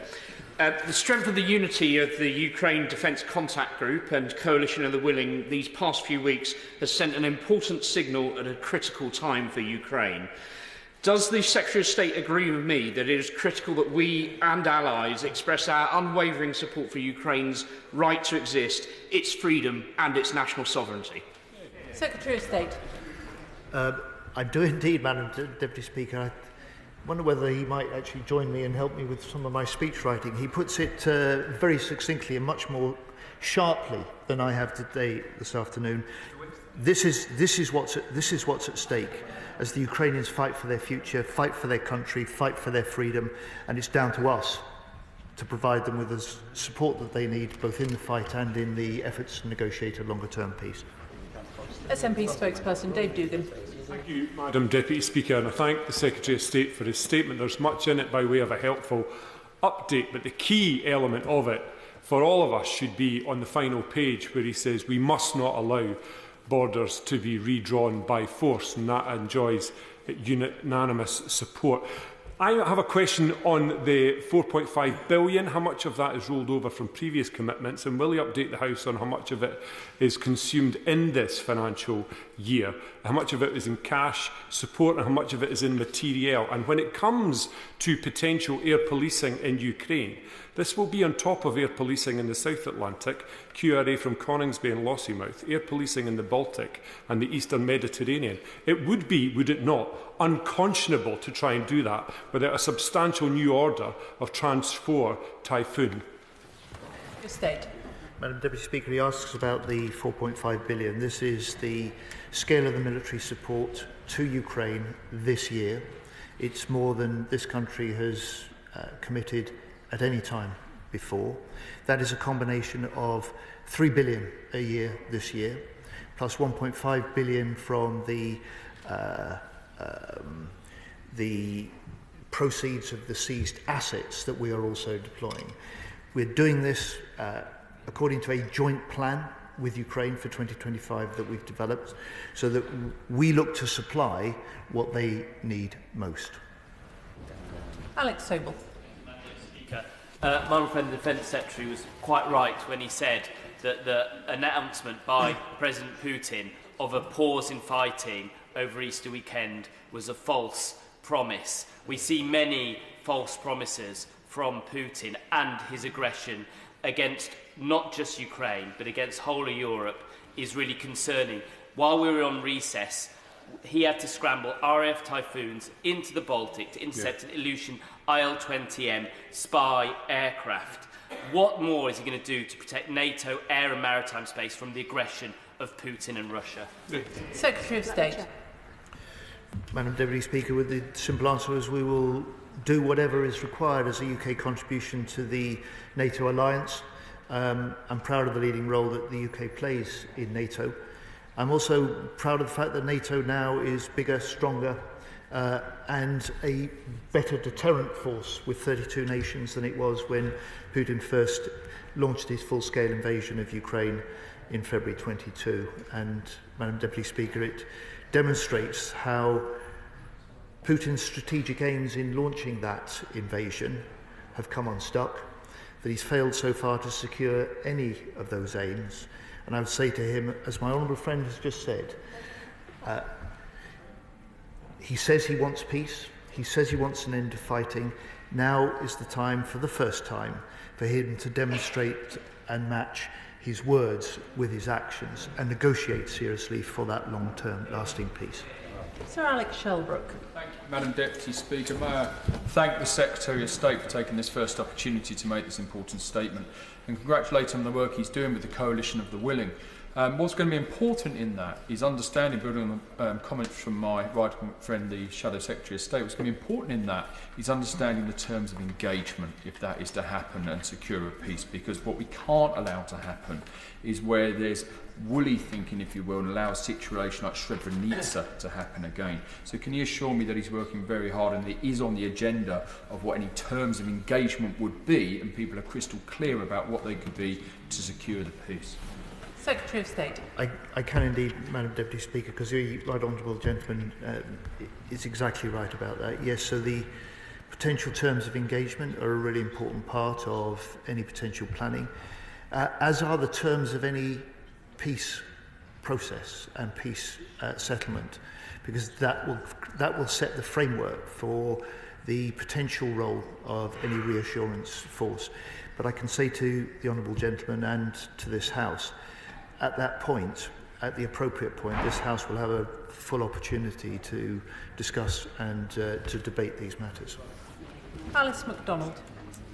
The strength of the unity of the Ukraine Defence Contact Group and Coalition of the Willing these past few weeks has sent an important signal at a critical time for Ukraine. Does the Secretary of State agree with me that it is critical that we and allies express our unwavering support for Ukraine's right to exist, its freedom and its national sovereignty? Secretary of State. I do indeed, Madam Deputy Speaker. I wonder whether he might actually join me and help me with some of my speech writing. He puts it very succinctly and much more sharply than I have today, this afternoon. This is what's at stake as the Ukrainians fight for their future, fight for their country, fight for their freedom, and it's down to us to provide them with the support that they need, both in the fight and in the efforts to negotiate a longer-term peace. SNP spokesperson Dave Dugan. Thank you, Madam Deputy Speaker, and I thank the Secretary of State for his statement. There's much in it by way of a helpful update, but the key element of it for all of us should be on the final page where he says we must not allow borders to be redrawn by force, and that enjoys unanimous support. I have a question on the 4.5 billion. How much of that is rolled over from previous commitments, and will you update the House on how much of it is consumed in this financial year? How much of it is in cash support and how much of it is in materiel? And when it comes to potential air policing in Ukraine, this will be on top of air policing in the South Atlantic, QRA from Conisbrough and Lossiemouth, air policing in the Baltic and the Eastern Mediterranean. It would be, would it not, unconscionable to try and do that without a substantial new order of Transport Typhoon. State. Madam Deputy Speaker, he asks about the 4.5 billion. This is the scale of the military support to Ukraine this year. It's more than this country has committed at any time before. That is a combination of 3 billion a year this year, plus 1.5 billion from the proceeds of the seized assets that we are also deploying. We're doing this according to a joint plan with Ukraine for 2025 that we've developed, so that we look to supply what they need most. Alex Sobel. My old friend, the Defence Secretary, was quite right when he said that the announcement by President Putin of a pause in fighting over Easter weekend was a false promise. We see many false promises from Putin, and his aggression against not just Ukraine but against whole of Europe is really concerning. While we were on recess, he had to scramble RAF Typhoons into the Baltic to intercept an Ilyushin IL-20M spy aircraft. What more is he going to do to protect NATO air and maritime space from the aggression of Putin and Russia? Secretary of State. Madam Deputy Speaker, with the simple answer is we will do whatever is required as a UK contribution to the NATO alliance. I'm proud of the leading role that the UK plays in NATO. I'm also proud of the fact that NATO now is bigger, stronger, and a better deterrent force with 32 nations than it was when Putin first launched his full-scale invasion of Ukraine in February 22. And, Madam Deputy Speaker, it demonstrates how Putin's strategic aims in launching that invasion have come unstuck, that he's failed so far to secure any of those aims. And I would say to him, as my honourable friend has just said, he says he wants peace, he says he wants an end to fighting. Now is the time, for the first time, for him to demonstrate and match his words with his actions and negotiate seriously for that long-term lasting peace. Sir Alex Shelbrooke. Thank you, Madam Deputy Speaker. May I thank the Secretary of State for taking this first opportunity to make this important statement and congratulate him on the work he's doing with the Coalition of the Willing. What's going to be important in that is understanding, building on comments from my right friend, the Shadow Secretary of State, what's going to be important in that is understanding the terms of engagement, if that is to happen, and secure a peace. Because what we can't allow to happen is where there's woolly thinking, if you will, and allow a situation like Srebrenica to happen again. So can you assure me that he's working very hard and it is on the agenda of what any terms of engagement would be, and people are crystal clear about what they could be to secure the peace? Secretary of State. I can indeed, Madam Deputy Speaker, because the right honourable gentleman is exactly right about that. Yes, so the potential terms of engagement are a really important part of any potential planning, as are the terms of any peace process and peace settlement, because that will set the framework for the potential role of any reassurance force. But I can say to the honourable gentleman and to this House, at that point, at the appropriate point, this House will have a full opportunity to discuss and to debate these matters. Alice MacDonald.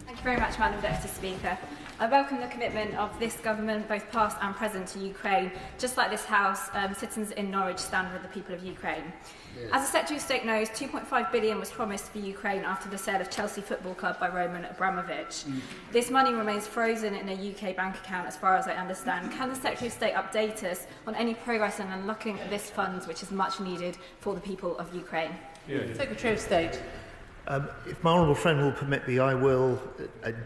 Thank you very much, Madam Deputy Speaker. I welcome the commitment of this government, both past and present, to Ukraine. Just like this House, citizens in Norwich stand with the people of Ukraine. Yes. As the Secretary of State knows, £2.5 billion was promised for Ukraine after the sale of Chelsea Football Club by Roman Abramovich. This money remains frozen in a UK bank account, as far as I understand. Can the Secretary of State update us on any progress in unlocking this funds, which is much needed for the people of Ukraine? Yes. Secretary of State. If my honourable friend will permit me, I will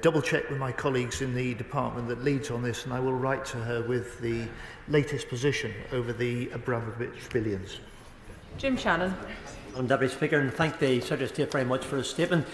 double-check with my colleagues in the department that leads on this, and I will write to her with the latest position over the Abramovich billions. Jim Shannon. Madam Deputy Speaker, and thank the Secretary of State very much for his statement.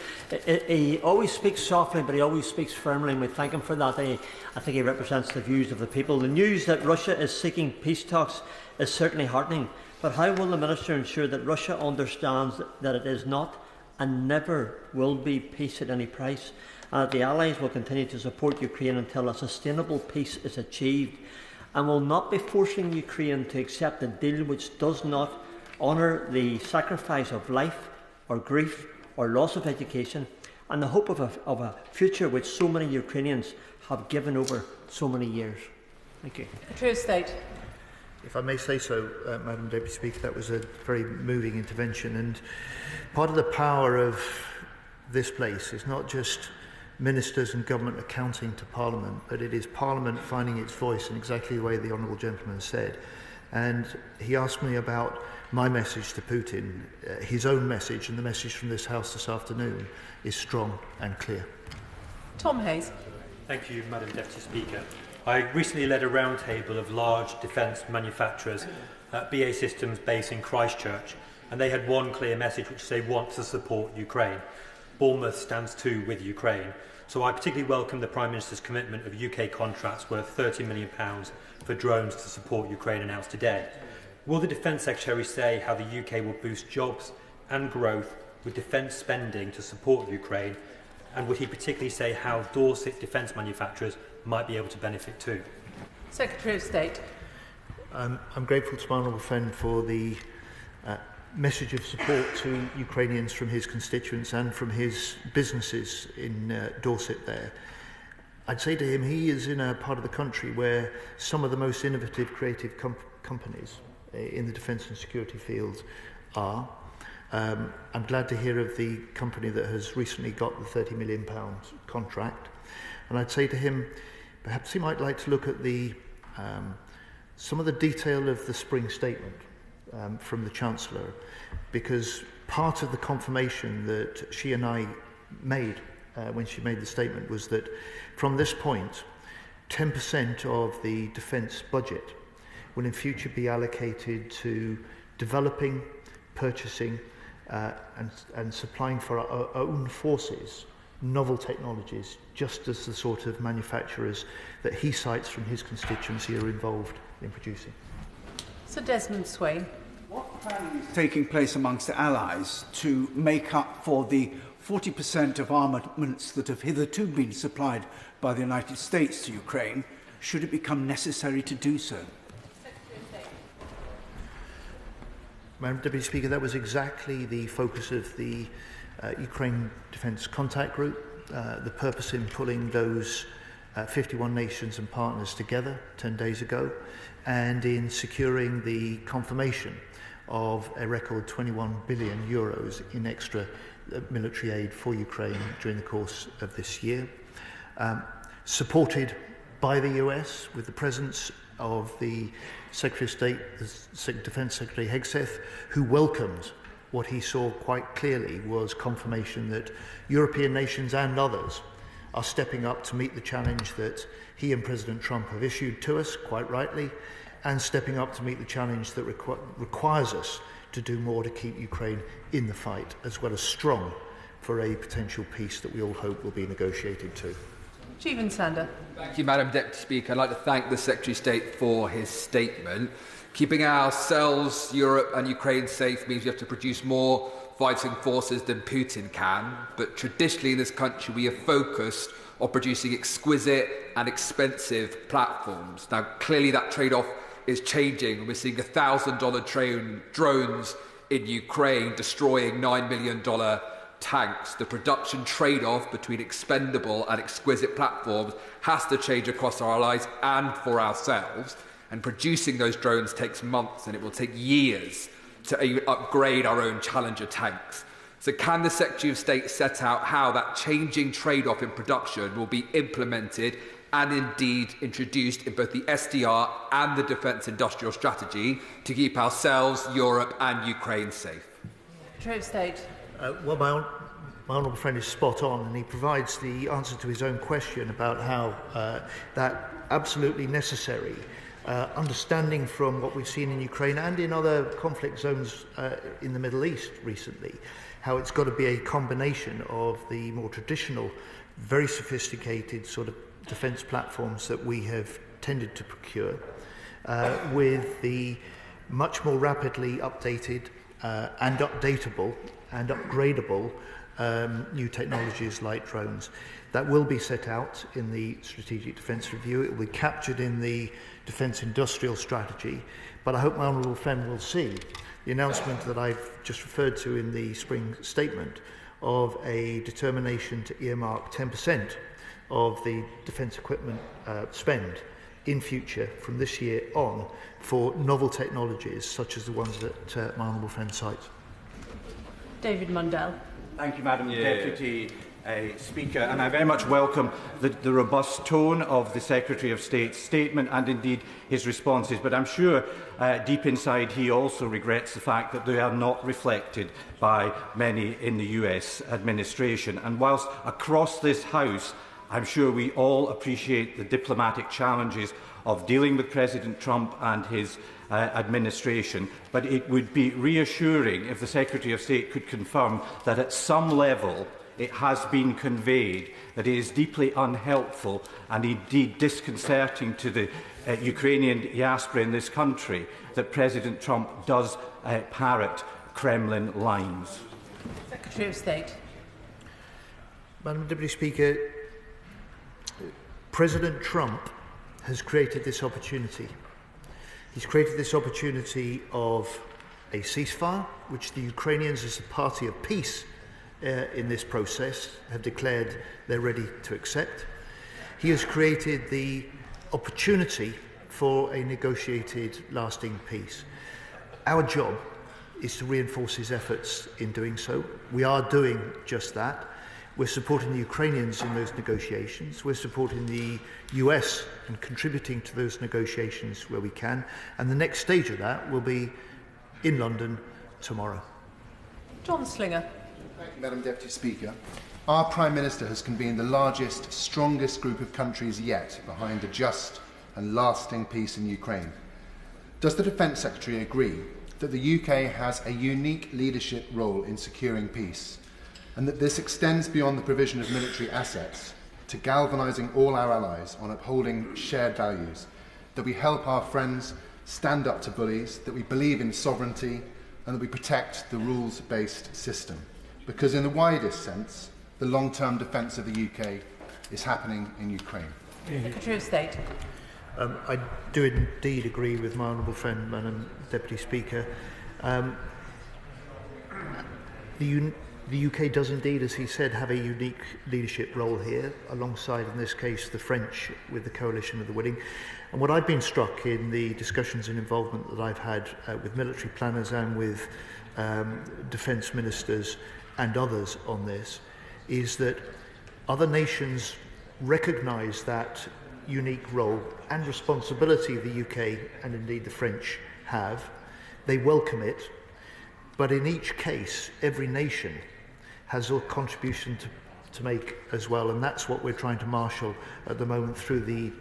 He always speaks softly, but he always speaks firmly, and we thank him for that. I think he represents the views of the people. The news that Russia is seeking peace talks is certainly heartening, but how will the Minister ensure that Russia understands that it is not and never will be peace at any price, and that the Allies will continue to support Ukraine until a sustainable peace is achieved, and will not be forcing Ukraine to accept a deal which does not honour the sacrifice of life or grief or loss of education and the hope of a future which so many Ukrainians have given over so many years. Thank you. Secretary of State. If I may say so, Madam Deputy Speaker, that was a very moving intervention, and part of the power of this place is not just ministers and government accounting to Parliament, but it is Parliament finding its voice in exactly the way the honourable gentleman said. And he asked me about my message to Putin. His own message and the message from this House this afternoon is strong and clear. Tom Hayes. Thank you, Madam Deputy Speaker. I recently led a roundtable of large defence manufacturers at BAE Systems based in Christchurch, and they had one clear message which they want to support Ukraine. Bournemouth stands too with Ukraine. So I particularly welcome the Prime Minister's commitment of UK contracts worth £30 million for drones to support Ukraine announced today. Will the Defence Secretary say how the UK will boost jobs and growth with defence spending to support Ukraine? And would he particularly say how Dorset defence manufacturers might be able to benefit too? Secretary of State. I'm grateful to my honourable friend for the message of support to Ukrainians from his constituents and from his businesses in Dorset there. I'd say to him, he is in a part of the country where some of the most innovative, creative companies in the defence and security field are. I'm glad to hear of the company that has recently got the £30 million contract. And I'd say to him, perhaps he might like to look at the some of the detail of the spring statement from the Chancellor, because part of the confirmation that she and I made when she made the statement was that from this point, 10% of the defence budget will in future be allocated to developing, purchasing and supplying for our own forces novel technologies, just as the sort of manufacturers that he cites from his constituency are involved in producing. Sir Desmond Swain. What planning is taking place amongst the Allies to make up for the 40% of armaments that have hitherto been supplied by the United States to Ukraine, should it become necessary to do so? Madam Deputy Speaker, that was exactly the focus of the Ukraine Defence Contact Group, the purpose in pulling those 51 nations and partners together 10 days ago, and in securing the confirmation of a record 21 billion euros in extra military aid for Ukraine during the course of this year. Supported by the US with the presence of the Secretary of State, the Defence Secretary Hegseth, who welcomed what he saw quite clearly was confirmation that European nations and others are stepping up to meet the challenge that he and President Trump have issued to us, quite rightly, and stepping up to meet the challenge that requires us to do more to keep Ukraine in the fight, as well as strong for a potential peace that we all hope will be negotiated too. Jeevan Sander. Thank you, Madam Deputy Speaker. I'd like to thank the Secretary of State for his statement. Keeping ourselves, Europe and Ukraine safe means we have to produce more fighting forces than Putin can, but traditionally in this country we have focused on producing exquisite and expensive platforms. Now, clearly that trade-off is changing. We're seeing $1,000 drones in Ukraine destroying $9 million tanks. The production trade-off between expendable and exquisite platforms has to change across our allies and for ourselves. And producing those drones takes months, and it will take years to upgrade our own Challenger tanks. So can the Secretary of State set out how that changing trade-off in production will be implemented and indeed introduced in both the SDR and the Defence Industrial Strategy to keep ourselves, Europe and Ukraine safe? Secretary of State. Well, my honourable friend is spot on, and he provides the answer to his own question about how that absolutely necessary understanding from what we've seen in Ukraine and in other conflict zones in the Middle East recently, how it's got to be a combination of the more traditional, very sophisticated sort of defence platforms that we have tended to procure with the much more rapidly updated and updatable and upgradable new technologies like drones. That will be set out in the Strategic Defence Review. It will be captured in the Defence Industrial Strategy. But I hope my honourable friend will see the announcement that I've just referred to in the spring statement of a determination to earmark 10% of the defence equipment spend in future from this year on for novel technologies such as the ones that my honourable friend cites. David Mundell. Thank you, Madam Deputy Speaker, and I very much welcome the robust tone of the Secretary of State's statement and indeed his responses, but I'm sure deep inside he also regrets the fact that they are not reflected by many in the US administration. And whilst across this House I'm sure we all appreciate the diplomatic challenges of dealing with President Trump and his administration, but it would be reassuring if the Secretary of State could confirm that at some level it has been conveyed that it is deeply unhelpful and indeed disconcerting to the Ukrainian diaspora in this country that President Trump does parrot Kremlin lines. Secretary of State. Madam Deputy Speaker, President Trump has created this opportunity. He's created this opportunity of a ceasefire, which the Ukrainians, as a party of peace in this process, have declared they're ready to accept. He has created the opportunity for a negotiated, lasting peace. Our job is to reinforce his efforts in doing so. We are doing just that. We're supporting the Ukrainians in those negotiations. We're supporting the US and contributing to those negotiations where we can. And the next stage of that will be in London tomorrow. John Slinger. Thank you, Madam Deputy Speaker. Our Prime Minister has convened the largest, strongest group of countries yet behind a just and lasting peace in Ukraine. Does the Defence Secretary agree that the UK has a unique leadership role in securing peace, and that this extends beyond the provision of military assets to galvanising all our allies on upholding shared values, that we help our friends stand up to bullies, that we believe in sovereignty, and that we protect the rules-based system? Because in the widest sense, the long-term defence of the UK is happening in Ukraine. Secretary of State. I do indeed agree with my honourable friend, Madam Deputy Speaker. The UK does indeed, as he said, have a unique leadership role here, alongside, in this case, the French with the Coalition of the Willing. And what I've been struck in the discussions and involvement that I've had with military planners and with defence ministers and others on this is that other nations recognise that unique role and responsibility the UK and indeed the French have. They welcome it, but in each case, every nation has a contribution to make as well, and that's what we're trying to marshal at the moment through the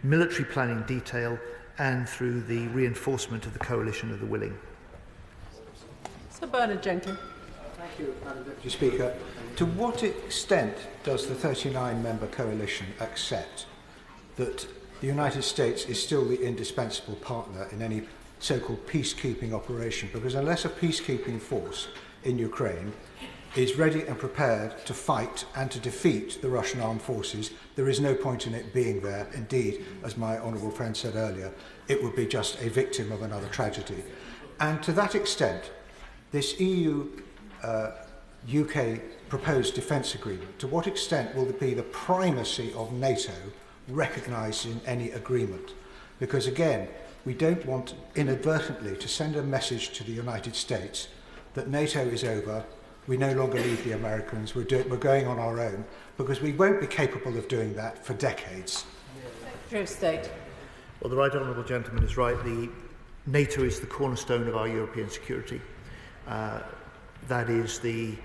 military planning detail and through the reinforcement of the Coalition of the Willing. Sir Bernard Jenkins. Thank you, Madam Deputy Speaker. To what extent does the 39-member coalition accept that the United States is still the indispensable partner in any so-called peacekeeping operation? Because unless a peacekeeping force in Ukraine is ready and prepared to fight and to defeat the Russian armed forces, there is no point in it being there. Indeed, as my honourable friend said earlier, it would be just a victim of another tragedy. And to that extent, this EU-UK proposed defence agreement, to what extent will it be the primacy of NATO recognised in any agreement? Because again, we don't want inadvertently to send a message to the United States that NATO is over, we no longer need the Americans, we're going on our own, because we won't be capable of doing that for decades. Secretary of State. Well, the right honourable gentleman is right. NATO is the cornerstone of our European security. That is the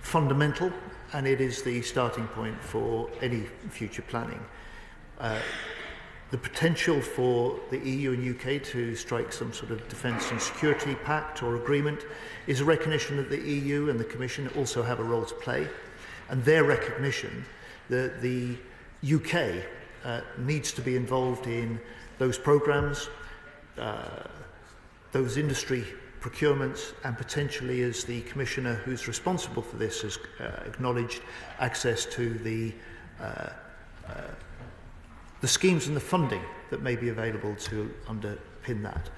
fundamental, and it is the starting point for any future planning. The potential for the EU and UK to strike some sort of defence and security pact or agreement is a recognition that the EU and the Commission also have a role to play, and their recognition that the UK needs to be involved in those programmes, those industry procurements, and potentially, as the Commissioner who's responsible for this has acknowledged, access to the schemes and the funding that may be available to underpin that.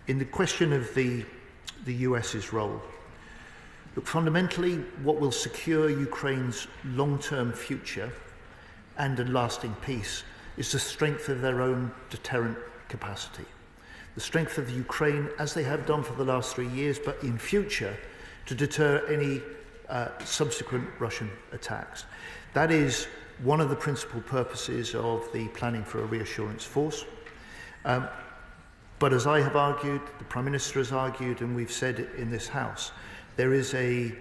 In the question of the US's role, look, fundamentally what will secure Ukraine's long-term future and a lasting peace is the strength of their own deterrent capacity. The strength of the Ukraine, as they have done for the last 3 years, but in future, to deter any subsequent Russian attacks. That is one of the principal purposes of the planning for a reassurance force. But as I have argued, the Prime Minister has argued, and we've said in this House, there is an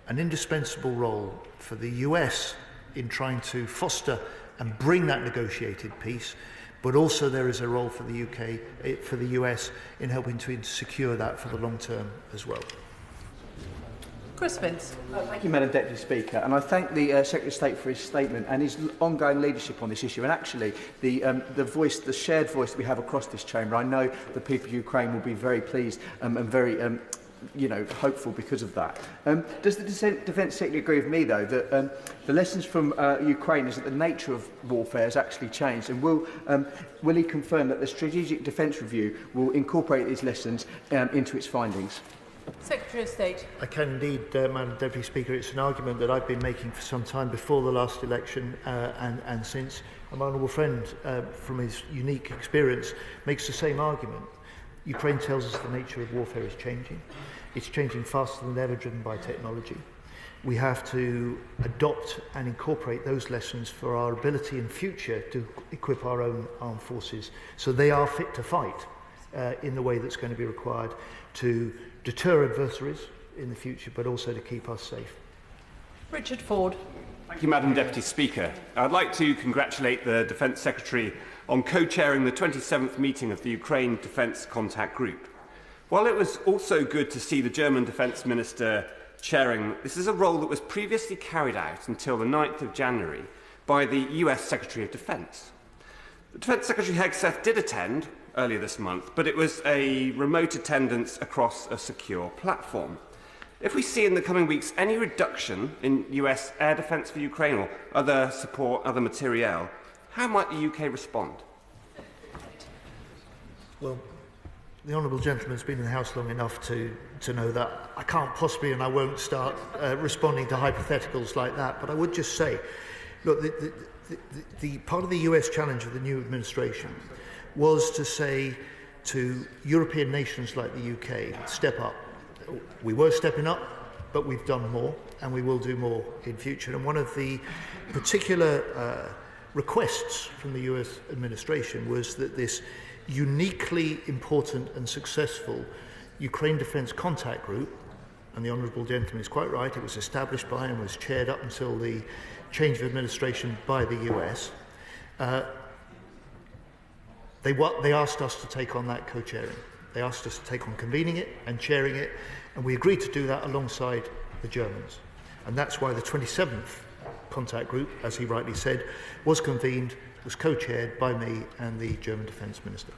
indispensable role for the US in trying to foster and bring that negotiated peace, but also there is a role for the UK, for the US, in helping to secure that for the long term as well. Chris Vince. Thank you, Madam Deputy Speaker, and I thank the Secretary of State for his statement and his ongoing leadership on this issue. And actually, the shared voice that we have across this chamber, I know the people of Ukraine will be very pleased and very, hopeful because of that. Does the Defence Secretary agree with me, though, that the lessons from Ukraine is that the nature of warfare has actually changed, and will he confirm that the Strategic Defence Review will incorporate these lessons into its findings? Secretary of State. I can indeed, Madam Deputy Speaker. It's an argument that I've been making for some time before the last election and since. My honourable friend, from his unique experience, makes the same argument. Ukraine tells us the nature of warfare is changing. It's changing faster than ever, driven by technology. We have to adopt and incorporate those lessons for our ability in future to equip our own armed forces so they are fit to fight in the way that's going to be required to deter adversaries in the future, but also to keep us safe. Richard Ford. Thank you, Madam Deputy Speaker. I'd like to congratulate the Defence Secretary on co-chairing the 27th meeting of the Ukraine Defence Contact Group. While it was also good to see the German Defence Minister chairing, this is a role that was previously carried out until the 9th of January by the US Secretary of Defence. The Defence Secretary Hegseth did attend earlier this month, but it was a remote attendance across a secure platform. If we see in the coming weeks any reduction in US air defence for Ukraine or other support, other materiel, how might the UK respond? Well, the Honourable Gentleman's been in the House long enough to know that I can't possibly and I won't start responding to hypotheticals like that, but I would just say, look, the part of the US challenge of the new administration was to say to European nations like the UK, step up. We were stepping up, but we've done more, and we will do more in future. And one of the particular requests from the US administration was that this uniquely important and successful Ukraine Defence Contact Group, and the Honourable Gentleman is quite right, it was established by and was chaired up until the change of administration by the US, they asked us to take on that co-chairing. They asked us to take on convening it and chairing it, and we agreed to do that alongside the Germans. And that's why the 27th contact group, as he rightly said, was convened, was co-chaired by me and the German Defence Minister.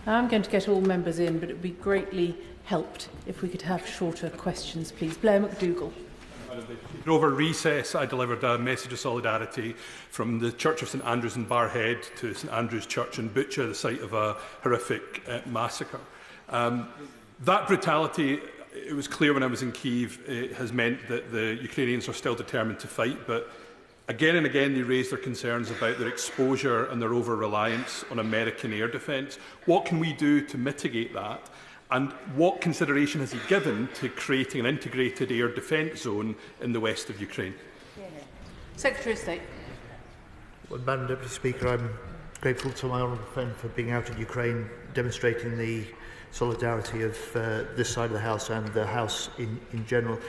I'm going to get all members in, but it would be greatly helped if we could have shorter questions, please. Blair McDougall. Over recess, I delivered a message of solidarity from the Church of St Andrews in Barrhead to St Andrews Church in Butcher, the site of a horrific massacre. That brutality, it was clear when I was in Kyiv, it has meant that the Ukrainians are still determined to fight, but again and again they raised their concerns about their exposure and their over-reliance on American air defence. What can we do to mitigate that? And what consideration has he given to creating an integrated air defence zone in the west of Ukraine? Secretary of State. Well, Madam Deputy Speaker, I'm grateful to my honourable friend for being out in Ukraine, demonstrating the solidarity of this side of the House and the House in general.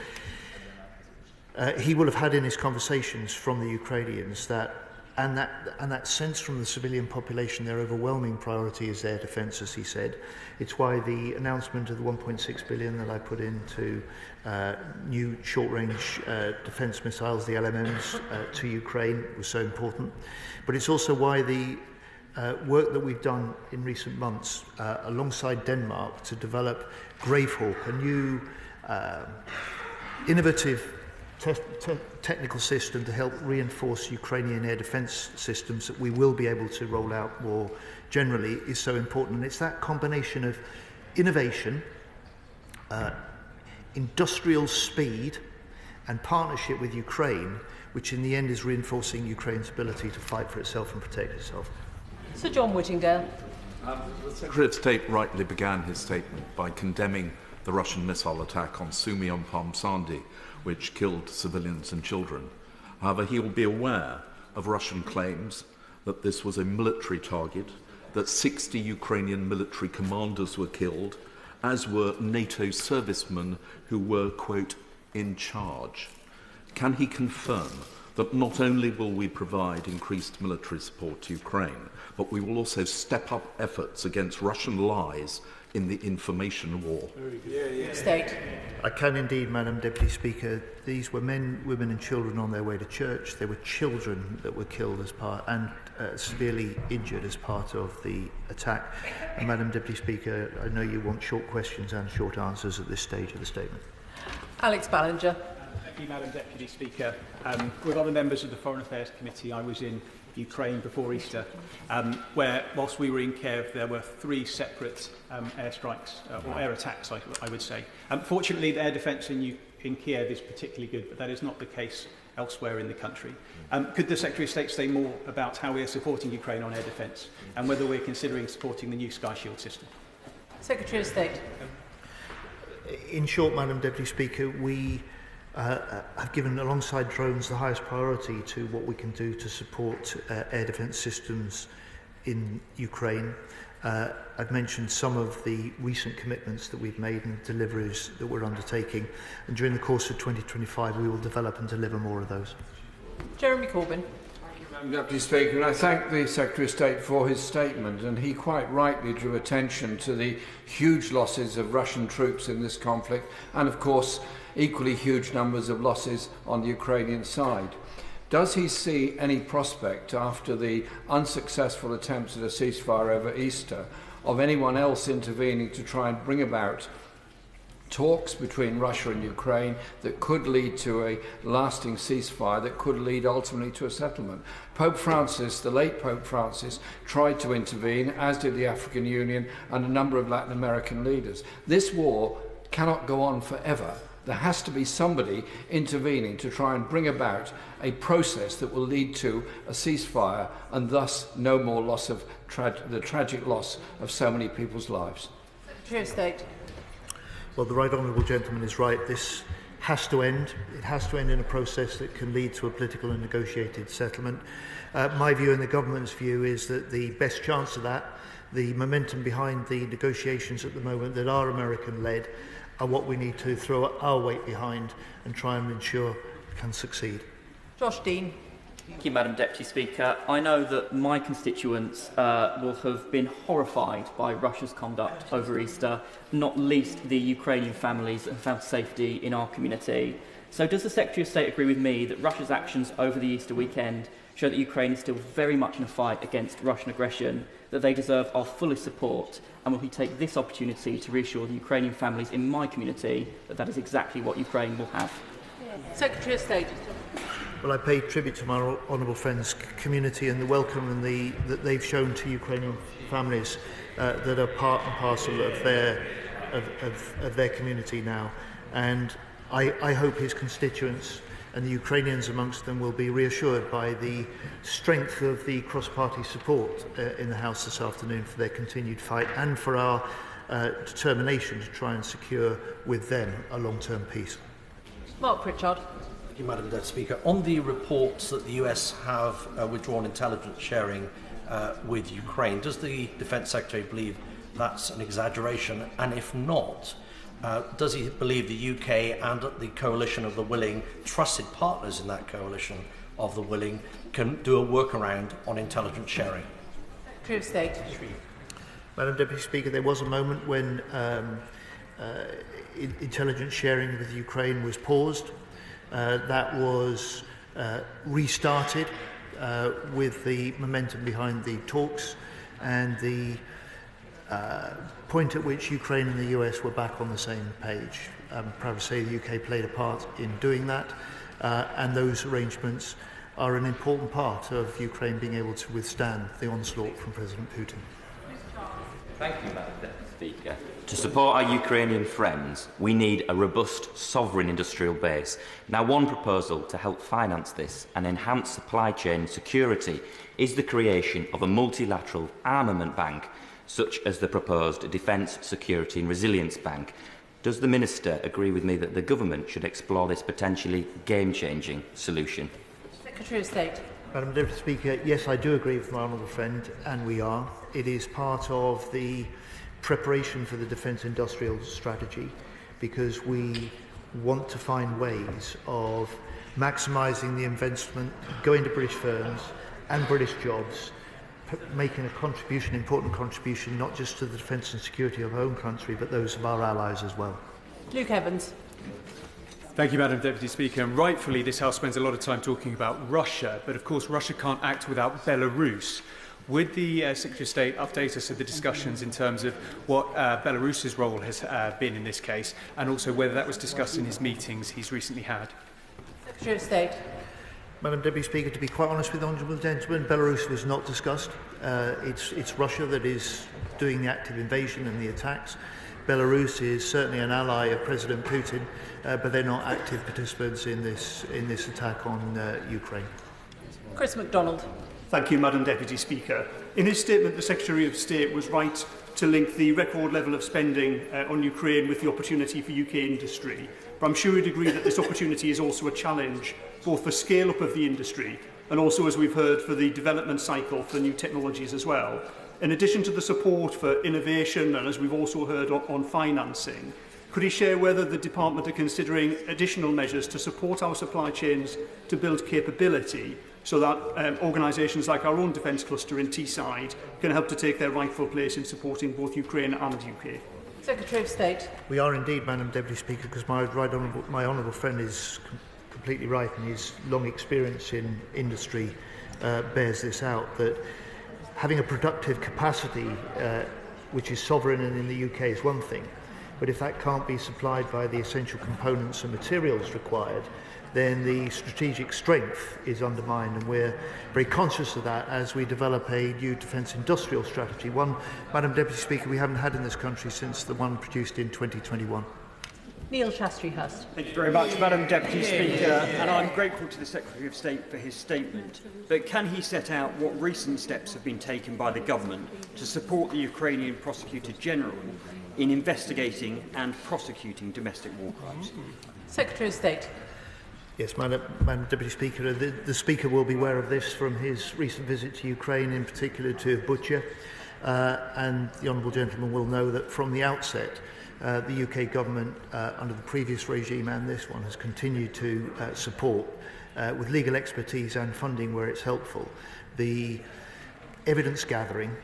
He will have had in his conversations from the Ukrainians that sense from the civilian population, their overwhelming priority is their defence, as he said. It's why the announcement of the 1.6 billion that I put into new short-range defence missiles, the LMMs, to Ukraine was so important. But it's also why the work that we've done in recent months alongside Denmark to develop Gravehawk, a new innovative technical system to help reinforce Ukrainian air defence systems that we will be able to roll out more generally, is so important. And it's that combination of innovation, industrial speed and partnership with Ukraine, which in the end is reinforcing Ukraine's ability to fight for itself and protect itself. Sir John Whittingdale. The Secretary of State rightly began his statement by condemning the Russian missile attack on Sumy on Palm Sandy, which killed civilians and children. However, he will be aware of Russian claims that this was a military target, that 60 Ukrainian military commanders were killed, as were NATO servicemen who were, quote, in charge. Can he confirm that not only will we provide increased military support to Ukraine, but we will also step up efforts against Russian lies in the information war? State. I can indeed, Madam Deputy Speaker. These were men, women and children on their way to church. There were children that were killed as part and severely injured as part of the attack. And Madam Deputy Speaker, I know you want short questions and short answers at this stage of the statement. Alex Ballinger. Thank you, Madam Deputy Speaker. With other members of the Foreign Affairs Committee, I was in Ukraine before Easter, where, whilst we were in Kiev, there were 3 separate airstrikes, or air attacks, I would say. Fortunately, the air defence in Kiev is particularly good, but that is not the case elsewhere in the country. Could the Secretary of State say more about how we are supporting Ukraine on air defence, and whether we're considering supporting the new Sky Shield system? Secretary of State. In short, Madam Deputy Speaker, we have given, alongside drones, the highest priority to what we can do to support air defence systems in Ukraine. I've mentioned some of the recent commitments that we've made and deliveries that we're undertaking, and during the course of 2025 we will develop and deliver more of those. Jeremy Corbyn. Madam Deputy Speaker, and I thank the Secretary of State for his statement, and he quite rightly drew attention to the huge losses of Russian troops in this conflict, and of course equally huge numbers of losses on the Ukrainian side. Does he see any prospect, after the unsuccessful attempts at a ceasefire over Easter, of anyone else intervening to try and bring about talks between Russia and Ukraine that could lead to a lasting ceasefire, that could lead ultimately to a settlement? Pope Francis, the late Pope Francis, tried to intervene, as did the African Union and a number of Latin American leaders. This war cannot go on forever. There has to be somebody intervening to try and bring about a process that will lead to a ceasefire and thus no more loss of the tragic loss of so many people's lives. Secretary of State. Well, the right honourable gentleman is right. This has to end. It has to end in a process that can lead to a political and negotiated settlement. My view and the government's view is that the best chance of that, the momentum behind the negotiations at the moment that are American-led, are what we need to throw our weight behind and try and ensure can succeed. Josh Dean. Thank you, Madam Deputy Speaker. I know that my constituents will have been horrified by Russia's conduct over Easter, not least the Ukrainian families that have found safety in our community. So does the Secretary of State agree with me that Russia's actions over the Easter weekend show that Ukraine is still very much in a fight against Russian aggression, that they deserve our fullest support, and will he take this opportunity to reassure the Ukrainian families in my community that that is exactly what Ukraine will have? Secretary of State. Well, I pay tribute to my honourable friend's community and the welcome and that they've shown to Ukrainian families that are part and parcel of their community now. And I hope his constituents and the Ukrainians amongst them will be reassured by the strength of the cross-party support in the House this afternoon for their continued fight and for our determination to try and secure with them a long-term peace. Mark Pritchard. Thank you, Madam Deputy Speaker. On the reports that the US have withdrawn intelligence sharing with Ukraine, does the Defence Secretary believe that's an exaggeration? And if not, does he believe the UK and the coalition of the willing, trusted partners in that coalition of the willing, can do a workaround on intelligence sharing? Secretary of State. Madam Deputy Speaker, there was a moment when intelligence sharing with Ukraine was paused. That was restarted with the momentum behind the talks and the point at which Ukraine and the US were back on the same page. I'm proud to say the UK played a part in doing that, and those arrangements are an important part of Ukraine being able to withstand the onslaught from President Putin. Thank you, Madam Deputy Speaker. To support our Ukrainian friends, we need a robust, sovereign industrial base. Now, one proposal to help finance this and enhance supply chain security is the creation of a multilateral armament bank, such as the proposed Defence, Security and Resilience Bank. Does the Minister agree with me that the Government should explore this potentially game-changing solution? Secretary of State. Madam Deputy Speaker, yes, I do agree with my honourable friend, and we are. It is part of the preparation for the defence industrial strategy, because we want to find ways of maximising the investment, going to British firms and British jobs, making a contribution, important contribution, not just to the defence and security of our own country, but those of our allies as well. Luke Evans. Thank you, Madam Deputy Speaker. And rightfully, this House spends a lot of time talking about Russia, but of course Russia can't act without Belarus. Would the Secretary of State update us of the discussions in terms of what Belarus's role has been in this case, and also whether that was discussed in his meetings he's recently had? Secretary of State. Madam Deputy Speaker, to be quite honest with the honourable gentleman, Belarus was not discussed. It's Russia that is doing the active invasion and the attacks. Belarus is certainly an ally of President Putin, but they're not active participants in this attack on Ukraine. Chris MacDonald. Thank you, Madam Deputy Speaker. In his statement, the Secretary of State was right to link the record level of spending on Ukraine with the opportunity for UK industry. But I'm sure he'd agree that this opportunity is also a challenge, both for scale-up of the industry and also, as we've heard, for the development cycle for new technologies as well. in addition to the support for innovation and, as we've also heard, on financing, could he share whether the Department are considering additional measures to support our supply chains to build capability so that organisations like our own defence cluster in Teesside can help to take their rightful place in supporting both Ukraine and the UK? Secretary of State. We are indeed, Madam Deputy Speaker, because my honourable friend is completely right, and his long experience in industry bears this out, that having a productive capacity which is sovereign and in the UK is one thing, but if that can't be supplied by the essential components and materials required, then the strategic strength is undermined, and we're very conscious of that as we develop a new defence industrial strategy. One, Madam Deputy Speaker, we haven't had in this country since the one produced in 2021. Neil Shastri-Hurst. Thank you very much, Madam Deputy Speaker, and I'm grateful to the Secretary of State for his statement. But can he set out what recent steps have been taken by the government to support the Ukrainian Prosecutor General in investigating and prosecuting domestic war crimes? Secretary of State. Yes, Madam Deputy Speaker, the Speaker will be aware of this from his recent visit to Ukraine, in particular to Bucha, and the Honourable Gentleman will know that from the outset the UK Government, under the previous regime and this one, has continued to support, with legal expertise and funding where it's helpful, the evidence gathering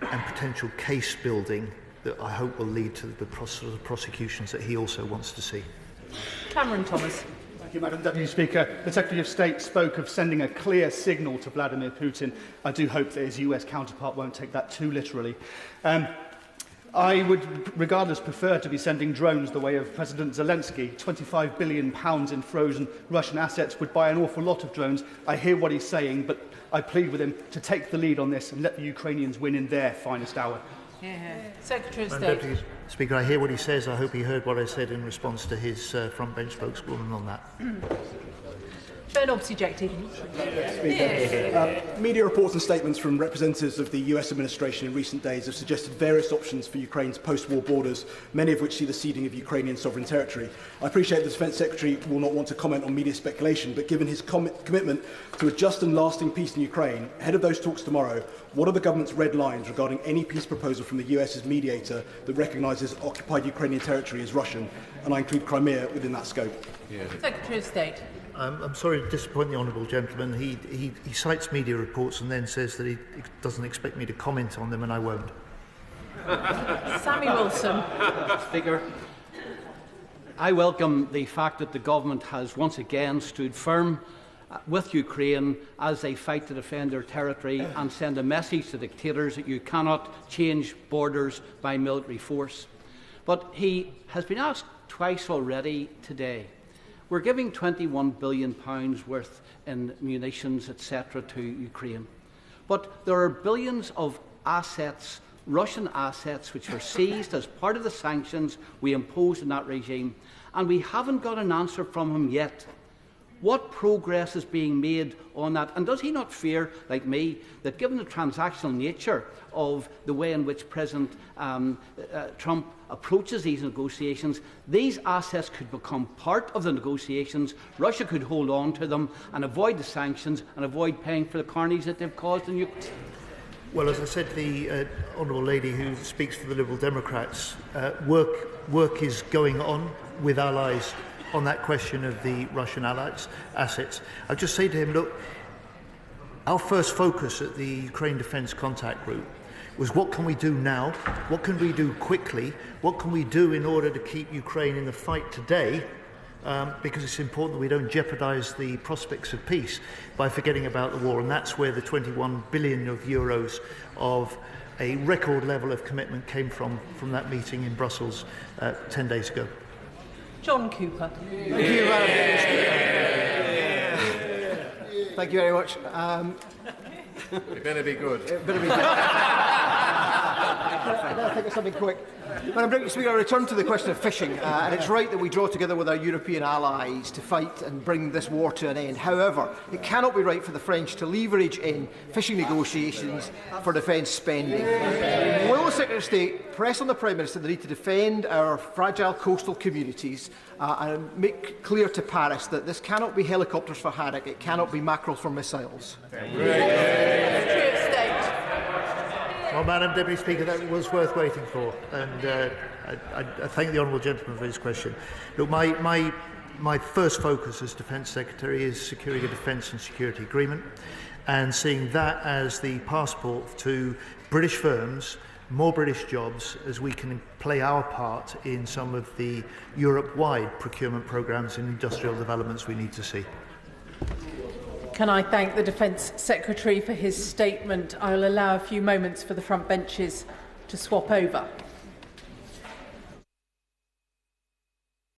and potential case building that I hope will lead to the prosecutions that he also wants to see. Cameron Thomas. Thank you, Madam Deputy Speaker. The Secretary of State spoke of sending a clear signal to Vladimir Putin. I do hope that his US counterpart won't take that too literally. I would, regardless, prefer to be sending drones the way of President Zelensky. £25 billion in frozen Russian assets would buy an awful lot of drones. I hear what he's saying, but I plead with him to take the lead on this and let the Ukrainians win in their finest hour. Secretary of State. Deputy Speaker, I hear what he says. I hope he heard what I said in response to his front bench spokeswoman on that. Bernard Objective. Media reports and statements from representatives of the US administration in recent days have suggested various options for Ukraine's post-war borders, many of which see the ceding of Ukrainian sovereign territory. I appreciate the Defence Secretary will not want to comment on media speculation, but given his commitment to a just and lasting peace in Ukraine, ahead of those talks tomorrow, what are the government's red lines regarding any peace proposal from the US as mediator that recognises occupied Ukrainian territory as Russian? And I include Crimea within that scope. Secretary of State. I'm sorry to disappoint the honourable gentleman. He cites media reports and then says that he doesn't expect me to comment on them, and I won't. Sammy Wilson. Speaker, I welcome the fact that the government has once again stood firm with Ukraine as they fight to defend their territory and send a message to dictators that you cannot change borders by military force. But he has been asked twice already today. We're giving £21 billion worth in munitions, etc., to Ukraine. But there are billions of assets, Russian assets, which were seized as part of the sanctions we imposed in that regime, and we haven't got an answer from him yet. What progress is being made on that? And does he not fear, like me, that given the transactional nature of the way in which President Trump approaches these negotiations, these assets could become part of the negotiations, Russia could hold on to them and avoid the sanctions and avoid paying for the carnage that they've caused in Ukraine? Well, as I said to the honourable lady who speaks for the Liberal Democrats, work is going on with allies on that question of the Russian allies' assets. I'll just say to him, look, our first focus at the Ukraine Defence Contact Group was what can we do now, what can we do quickly, what can we do in order to keep Ukraine in the fight today, because it's important that we don't jeopardise the prospects of peace by forgetting about the war, and that's where the 21 billion euros of a record level of commitment came from that meeting in Brussels 10 days ago. John Cooper. Thank you, Madam Speaker. Thank you very much. It better be good. It better be good. I think it's something quick. Madam Deputy Speaker, I return to the question of fishing, and it's right that we draw together with our European allies to fight and bring this war to an end. However, it cannot be right for the French to leverage in fishing negotiations for defence spending. Will the Secretary of State press on the Prime Minister the need to defend our fragile coastal communities and make clear to Paris that this cannot be helicopters for haddock, it cannot be mackerel for missiles? Well, Madam Deputy Speaker, that was worth waiting for, and I thank the honourable gentleman for his question. Look, my first focus as Defence Secretary is securing a defence and security agreement, and seeing that as the passport to British firms, more British jobs, as we can play our part in some of the Europe-wide procurement programmes and industrial developments we need to see. Can I thank the Defence Secretary for his statement? I'll allow a few moments for the front benches to swap over.